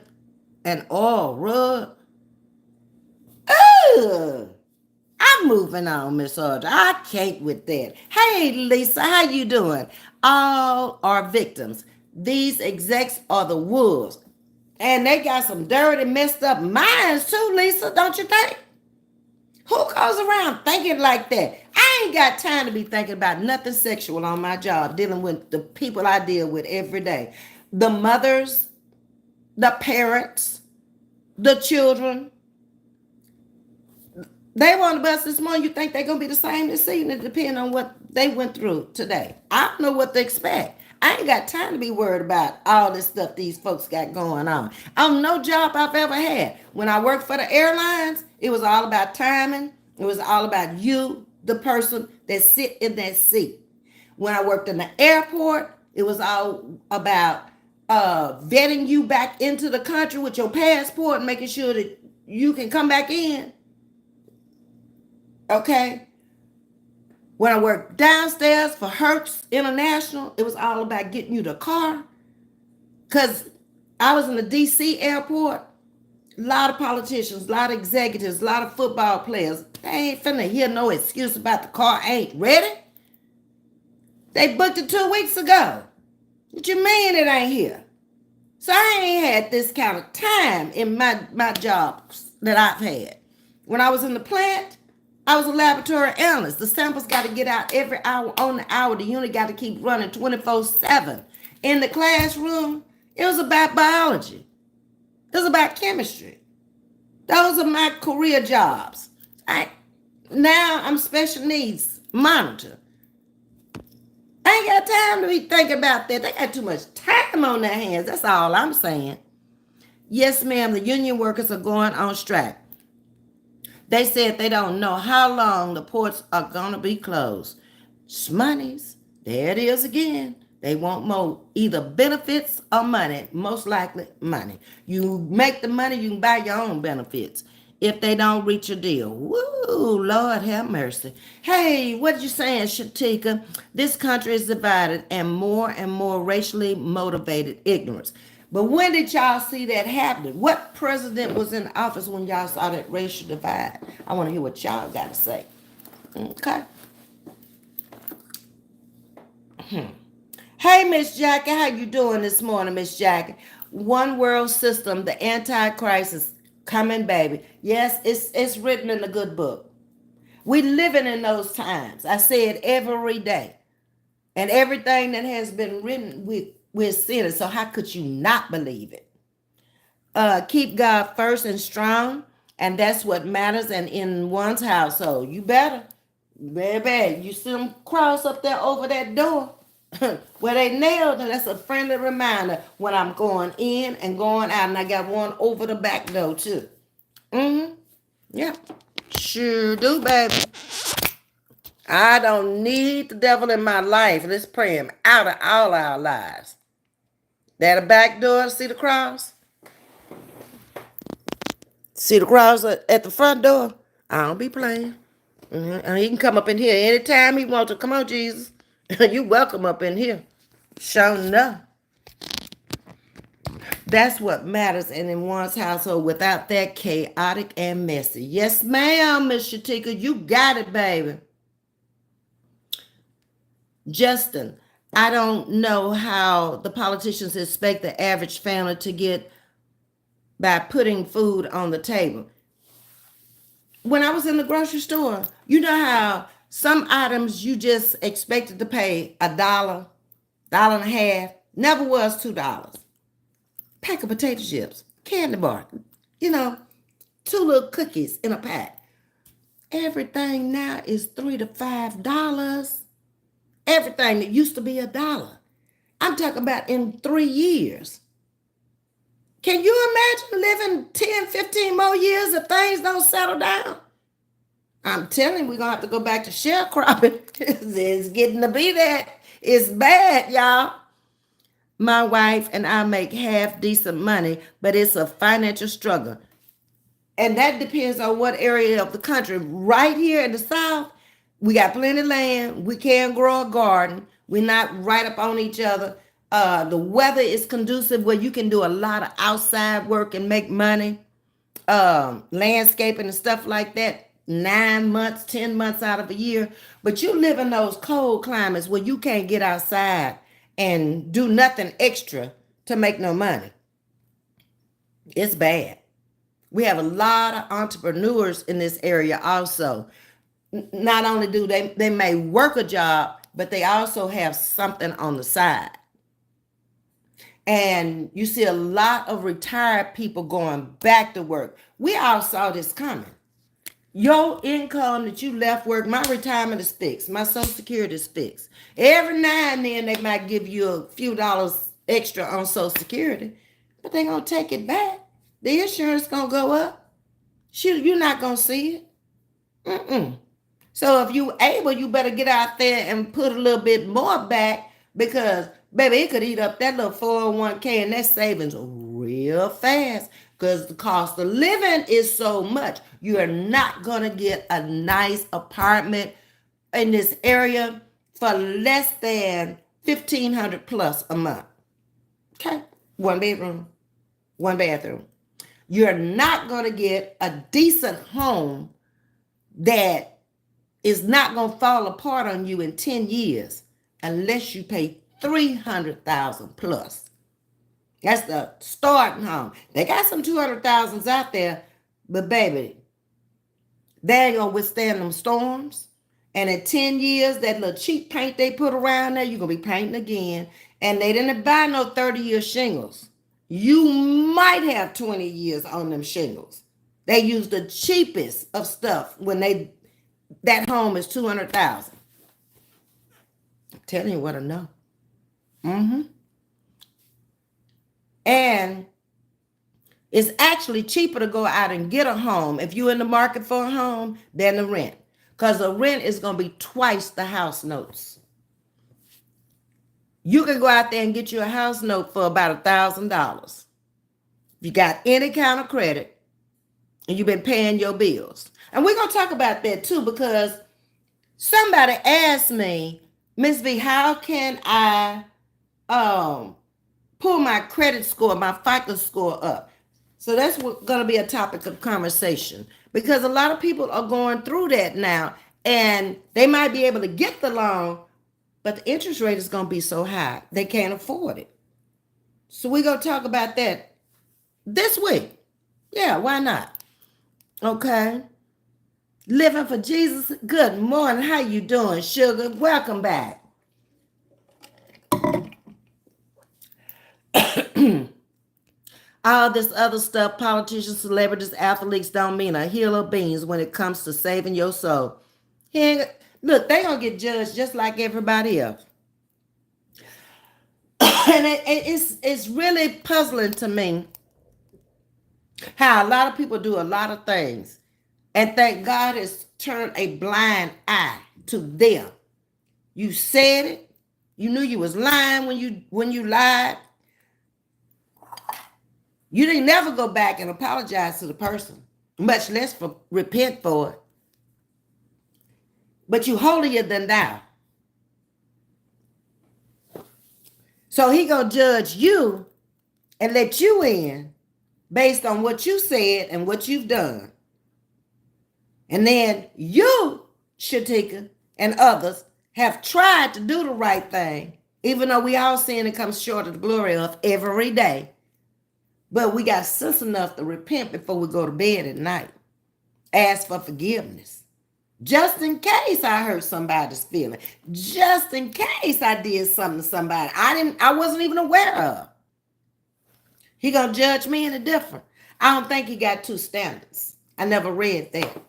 an oil rub. Ugh. I'm moving on, Miss Audrey. I can't with that. Hey, Lisa, how you doing? All are victims. These execs are the wolves. And they got some dirty, messed up minds too, Lisa, don't you think? Who goes around thinking like that? I ain't got time to be thinking about nothing sexual on my job, dealing with the people I deal with every day. The mothers, the parents, the children. They want to bust this morning. You think they're going to be the same this evening, depending on what they went through today. I don't know what to expect. I ain't got time to be worried about all this stuff these folks got going on. On no job I've ever had. When I worked for the airlines, it was all about timing. It was all about you, the person that sit in that seat. When I worked in the airport, it was all about vetting you back into the country with your passport and making sure that you can come back in. Okay? When I worked downstairs for Hertz International, it was all about getting you the car. Because I was in the D.C. airport. A lot of politicians, a lot of executives, a lot of football players. They ain't finna hear no excuse about the car ain't ready. They booked it 2 weeks ago. What you mean it ain't here? So I ain't had this kind of time in my jobs that I've had. When I was in the plant, I was a laboratory analyst. The samples got to get out every hour on the hour. The unit got to keep running 24/7. In the classroom, it was about biology. It was about chemistry. Those are my career jobs. Now I'm special needs monitor. I ain't got time to be thinking about that. They got too much time on their hands. That's all I'm saying. Yes, ma'am, the union workers are going on strike. They said they don't know how long the ports are going to be closed. Smoney's, there it is again. They want more, either benefits or money, most likely money. You make the money, you can buy your own benefits if they don't reach a deal. Woo, Lord have mercy. Hey, what you saying, Shatika? This country is divided and more racially motivated ignorance. But when did y'all see that happening? What president was in office when y'all saw that racial divide? I want to hear what y'all got to say. Okay. Hey, Miss Jackie, how you doing this morning, Miss Jackie? One world system, the Antichrist is coming, baby. Yes, it's written in the good book. We living in those times. I say it every day. And everything that has been written, we're seeing it. So how could you not believe it? Keep God first and strong, and that's what matters. And in one's household, you better, baby, you see them cross up there over that door where they nailed it. That's a friendly reminder when I'm going in and going out, and I got one over the back door too. Yeah, sure do, baby. I don't need the devil in my life. Let's pray him out of all our lives. That a back door, see the cross? See the cross at the front door? I don't be playing. And he can come up in here anytime he wants to. Come on, Jesus. You welcome up in here. Sure enough. That's what matters. And in one's household, without that, chaotic and messy. Yes, ma'am, Miss Shatika. You got it, baby. Justin, I don't know how the politicians expect the average family to get by putting food on the table. When I was in the grocery store, you know how some items you just expected to pay $1, $1.50, never was $2. Pack of potato chips, candy bar, 2 little cookies in a pack. Everything now is $3 to $5. Everything that used to be $1. I'm talking about in 3 years. Can you imagine living 10, 15 more years if things don't settle down? I'm telling you, we're gonna have to go back to sharecropping. It's getting to be that. It's bad, y'all. My wife and I make half decent money, but it's a financial struggle. And that depends on what area of the country. Right here in the South, we got plenty of land. We can grow a garden. We're not right up on each other. The weather is conducive where you can do a lot of outside work and make money, landscaping and stuff like that. 9 months, 10 months out of a year. But you live in those cold climates where you can't get outside and do nothing extra to make no money. It's bad. We have a lot of entrepreneurs in this area also. Not only do they may work a job, but they also have something on the side. And you see a lot of retired people going back to work. We all saw this coming. Your income that you left work, my retirement is fixed. My Social Security is fixed. Every now and then they might give you a few dollars extra on Social Security, but they're going to take it back. The insurance going to go up. Shoot, you're not going to see it. So if you able, you better get out there and put a little bit more back because, baby, it could eat up that little 401k and that savings real fast because the cost of living is so much. You are not going to get a nice apartment in this area for less than $1,500 plus a month. Okay? One bedroom, one bathroom. You're not going to get a decent home that is not going to fall apart on you in 10 years unless you pay $300,000 plus. That's the starting home. They got some $200,000s out there, but baby, they ain't going to withstand them storms. And in 10 years, that little cheap paint they put around there, you're going to be painting again. And they didn't buy no 30-year shingles. You might have 20 years on them shingles. They use the cheapest of stuff when that home is $200,000. I'm telling you what I know. And it's actually cheaper to go out and get a home if you're in the market for a home than the rent. Because the rent is going to be twice the house notes. You can go out there and get you a house note for about $1,000. If you got any kind of credit and you've been paying your bills. And we're going to talk about that too because somebody asked me, Ms.V, how can I pull my credit score, my FICO score up? So that's going to be a topic of conversation because a lot of people are going through that now and they might be able to get the loan, but the interest rate is going to be so high, they can't afford it. So we're going to talk about that this week. Yeah, why not? Okay. Living for Jesus. Good morning. How you doing, sugar? Welcome back. All this other stuff, politicians, celebrities, athletes don't mean a hill of beans when it comes to saving your soul. Look, they're going to get judged just like everybody else. And it's really puzzling to me how a lot of people do a lot of things and think God has turned a blind eye to them. You said it. You knew you was lying when you lied. You didn't never go back and apologize to the person, much less repent for it. But you holier than thou. So he gonna judge you and let you in based on what you said and what you've done. And then you, Shatika, and others have tried to do the right thing, even though we all sin and come short of the glory of every day. But we got sense enough to repent before we go to bed at night. Ask for forgiveness. Just in case I hurt somebody's feeling. Just in case I did something to somebody I wasn't even aware of. He gonna judge me any different. I don't think he got two standards. I never read that.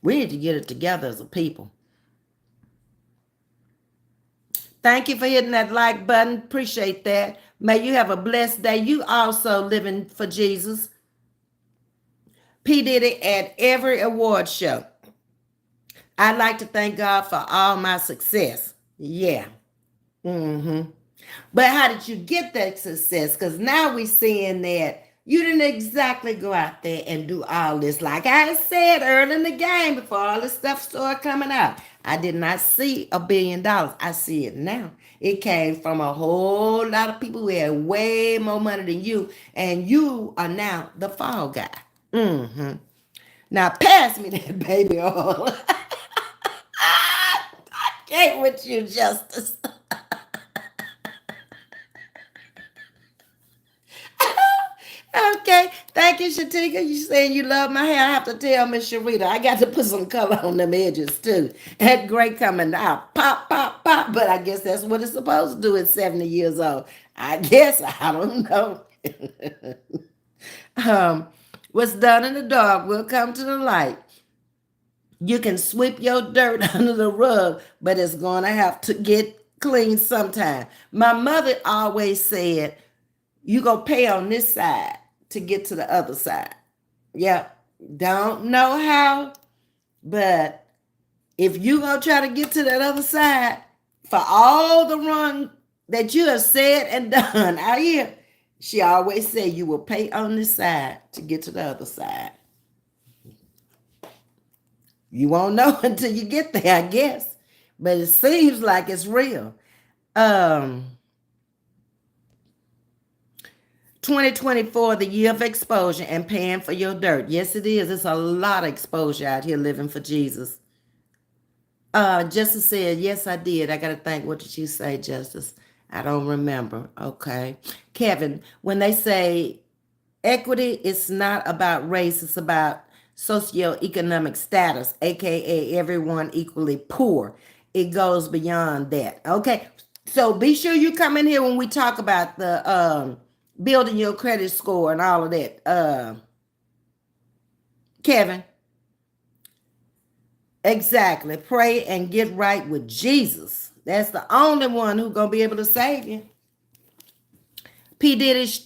We need to get it together as a people. Thank you for hitting that like button. Appreciate that. May you have a blessed day. You also living for Jesus. P. Diddy at every award show. I like to thank God for all my success. Yeah. Mm-hmm. But how did you get that success? Because now we seeing that you didn't exactly go out there and do all this. Like I said early in the game before all this stuff started coming out, I did not see $1 billion. I see it now. It came from a whole lot of people who had way more money than you, and you are now the fall guy. Mm-hmm. Now pass me that baby oil. I can't with you, Justice. Okay, thank you, Shatika. You saying you love my hair? I have to tell Miss Sharita. I got to put some color on them edges too. That gray coming out, pop, pop, pop. But I guess that's what it's supposed to do at 70 years old. I guess I don't know. um, what's done in the dark will come to the light. You can sweep your dirt under the rug, but it's gonna have to get clean sometime. My mother always said, you go pay on this side to get to the other side. Yep. Don't know how, but if you gonna try to get to that other side for all the wrong that you have said and done out here, she always said you will pay on this side to get to the other side. You won't know until you get there, I guess. But it seems like it's real. 2024, the year of exposure and paying for your dirt. Yes, it is. It's a lot of exposure out here living for Jesus. Justice said, yes, I did. I got to think, what did you say, Justice? I don't remember. Okay. Kevin, when they say equity, it's not about race, it's about socioeconomic status, aka everyone equally poor. It goes beyond that. Okay. So be sure you come in here when we talk about the building your credit score and all of that. Kevin. Exactly. Pray and get right with Jesus. That's the only one who's going to be able to save you. P. Diddy's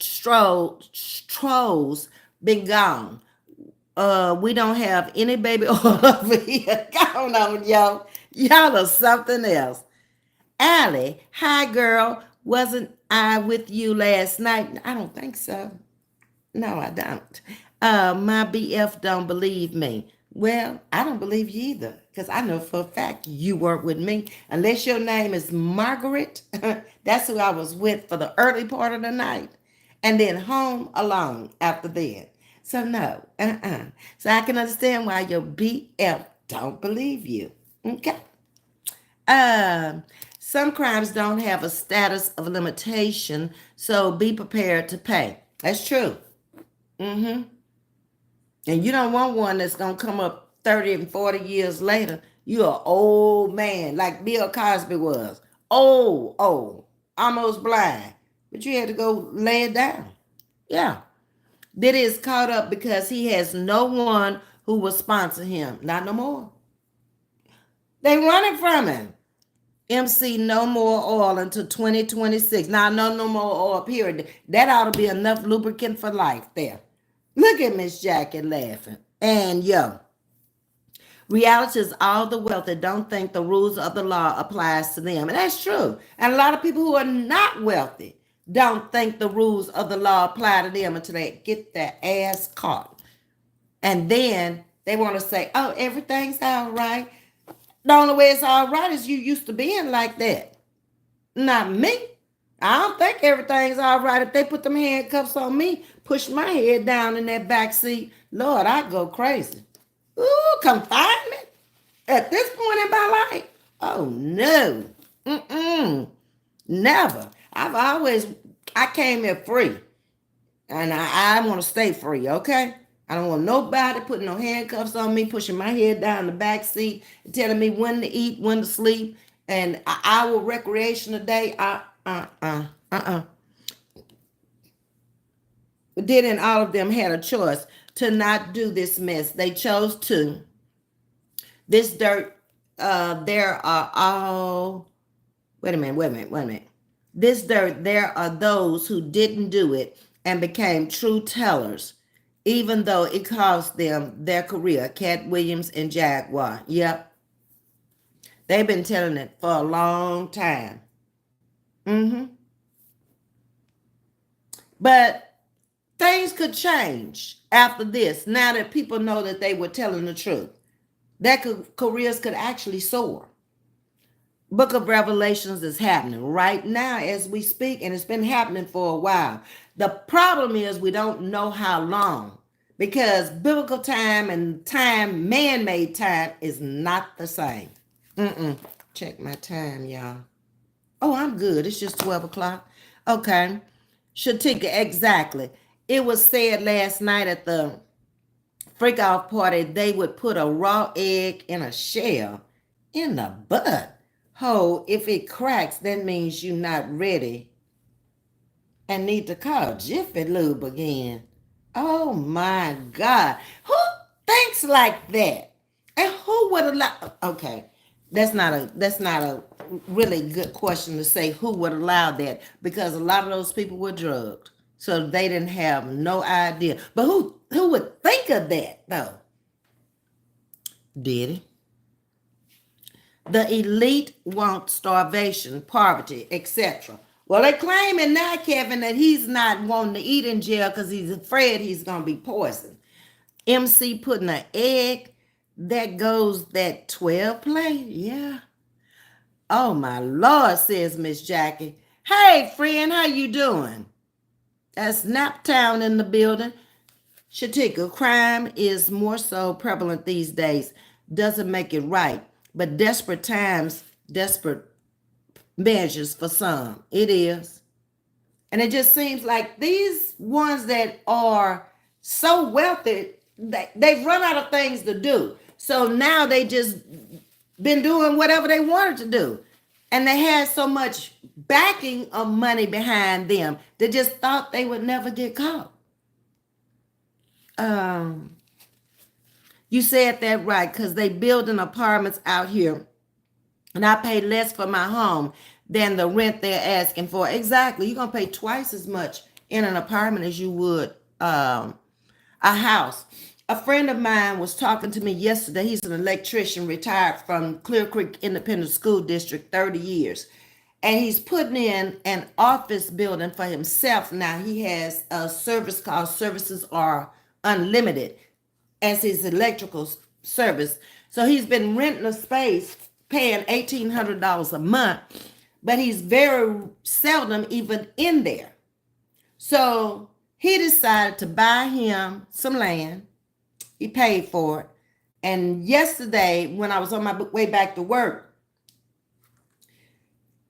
trolls been gone. We don't have any baby oil over here. Go on, y'all. Y'all are something else. Allie, hi, girl. Wasn't I with you last night? I don't think so. No, I don't. My BF don't believe me. Well, I don't believe you either, because I know for a fact you weren't with me. Unless your name is Margaret. That's who I was with for the early part of the night. And then home alone after that. So no, So I can understand why your BF don't believe you. Okay. Some crimes don't have a status of limitation, so be prepared to pay. That's true. Mm-hmm. And you don't want one that's going to come up 30 and 40 years later. You're an old man, like Bill Cosby was. Old, almost blind. But you had to go lay it down. Yeah. Diddy is caught up because he has no one who will sponsor him. Not no more. They running from him. MC, no more oil until 2026. Now, no more oil, period. That ought to be enough lubricant for life there. Look at Miss Jackie laughing. And yo, reality is all the wealthy don't think the rules of the law applies to them. And that's true. And a lot of people who are not wealthy don't think the rules of the law apply to them until they get their ass caught. And then they want to say, oh, everything's all right. The only way it's all right is you used to being like that. Not me. I don't think everything's all right. If they put them handcuffs on me, push my head down in that back seat, Lord, I'd go crazy. Ooh, confinement? At this point in my life? Oh, no. Never. I came here free. And I want to stay free, okay? I don't want nobody putting no handcuffs on me, pushing my head down in the back seat, telling me when to eat, when to sleep, and an hour recreation a day. Didn't all of them had a choice to not do this mess. They chose to. This dirt, there are all, wait a minute. This dirt, there are those who didn't do it and became true tellers, even though it cost them their career. Cat Williams and Jaguar. Yep. They've been telling it for a long time. But things could change after this, now that people know that they were telling the truth. Careers could actually soar. Book of Revelations is happening right now as we speak, and it's been happening for a while. The problem is we don't know how long, because biblical time and time, man-made time, is not the same. Check my time, y'all. Oh, I'm good. It's just 12 o'clock. Okay. Shatika, exactly. It was said last night at the freak off party they would put a raw egg in a shell in the butt. Oh, if it cracks, that means you're not ready and need to call Jiffy Lube again. Oh my God. Who thinks like that? And who would allow? Okay, that's not a really good question to say who would allow that, because a lot of those people were drugged. So they didn't have no idea. But who would think of that though? Did he? The elite want starvation, poverty, etc. Well, they're claiming now, Kevin, that he's not wanting to eat in jail because he's afraid he's going to be poisoned. MC putting an egg that goes that 12 play. Yeah. Oh, my Lord, says Miss Jackie. Hey, friend, how you doing? That's Naptown in the building. Shatika, crime is more so prevalent these days. Doesn't make it right. But desperate times, desperate measures for some. It is. And it just seems like these ones that are so wealthy, they've run out of things to do. So now they just been doing whatever they wanted to do. And they had so much backing of money behind them, they just thought they would never get caught. You said that right, because they building apartments out here, and I pay less for my home than the rent they're asking for. Exactly. You're going to pay twice as much in an apartment as you would a house. A friend of mine was talking to me yesterday. He's an electrician, retired from Clear Creek Independent School District, 30 years. And he's putting in an office building for himself now. He has a service called Services Are Unlimited as his electrical service. So he's been renting a space, paying $1,800 a month, but he's very seldom even in there. So he decided to buy him some land. He paid for it. And yesterday, when I was on my way back to work,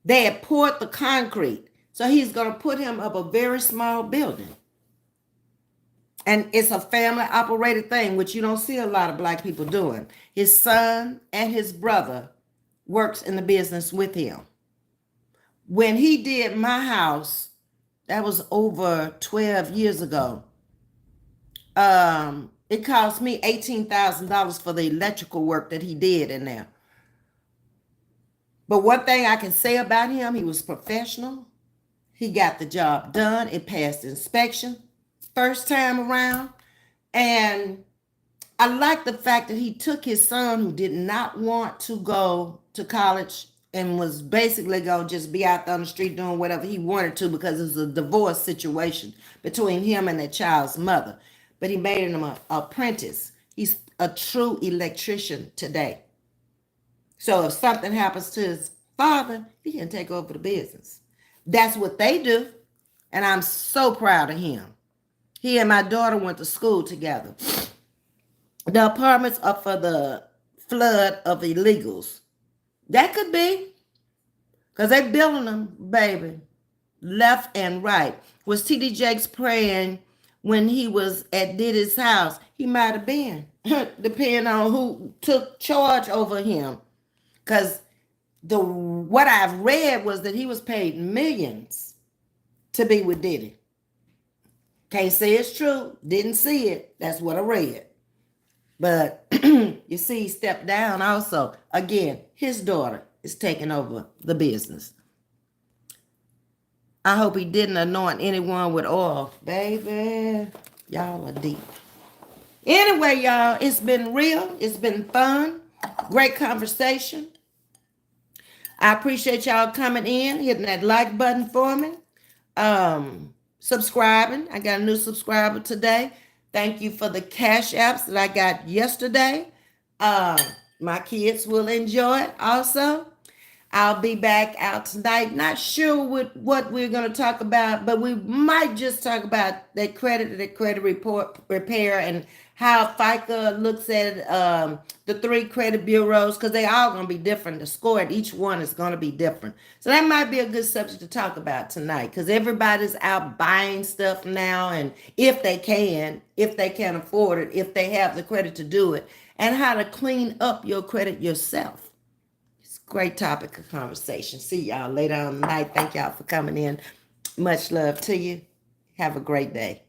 they had poured the concrete. So he's going to put him up a very small building. And it's a family operated thing, which you don't see a lot of Black people doing. His son and his brother works in the business with him. When he did my house, that was over 12 years ago. It cost me $18,000 for the electrical work that he did in there. But one thing I can say about him, he was professional. He got the job done. It passed inspection first time around. And I like the fact that he took his son, who did not want to go to college and was basically going to just be out there on the street doing whatever he wanted to, because it was a divorce situation between him and the child's mother. But he made him an apprentice. He's a true electrician today. So if something happens to his father, he can take over the business. That's what they do. And I'm so proud of him. He and my daughter went to school together. The apartments are for the flood of illegals. That could be. Because they building them, baby, left and right. Was T.D. Jakes praying when he was at Diddy's house? He might have been, depending on who took charge over him. Because what I've read was that he was paid millions to be with Diddy. Can't say it's true. Didn't see it. That's what I read. But you see, he stepped down also. Again, his daughter is taking over the business. I hope he didn't anoint anyone with oil. Baby, y'all are deep. Anyway, y'all, it's been real. It's been fun. Great conversation. I appreciate y'all coming in, hitting that like button for me. Subscribing. I got a new subscriber today. Thank you for the cash apps that I got yesterday. Um, my kids will enjoy it also. I'll be back out tonight. Not sure what we're going to talk about, but we might just talk about that credit report repair and how FICA looks at the three credit bureaus because they all going to be different. The score at each one is going to be different. So that might be a good subject to talk about tonight because everybody's out buying stuff now, and if they can afford it, if they have the credit to do it, and how to clean up your credit yourself. Great topic of conversation. See y'all later on tonight. Thank y'all for coming in. Much love to you. Have a great day.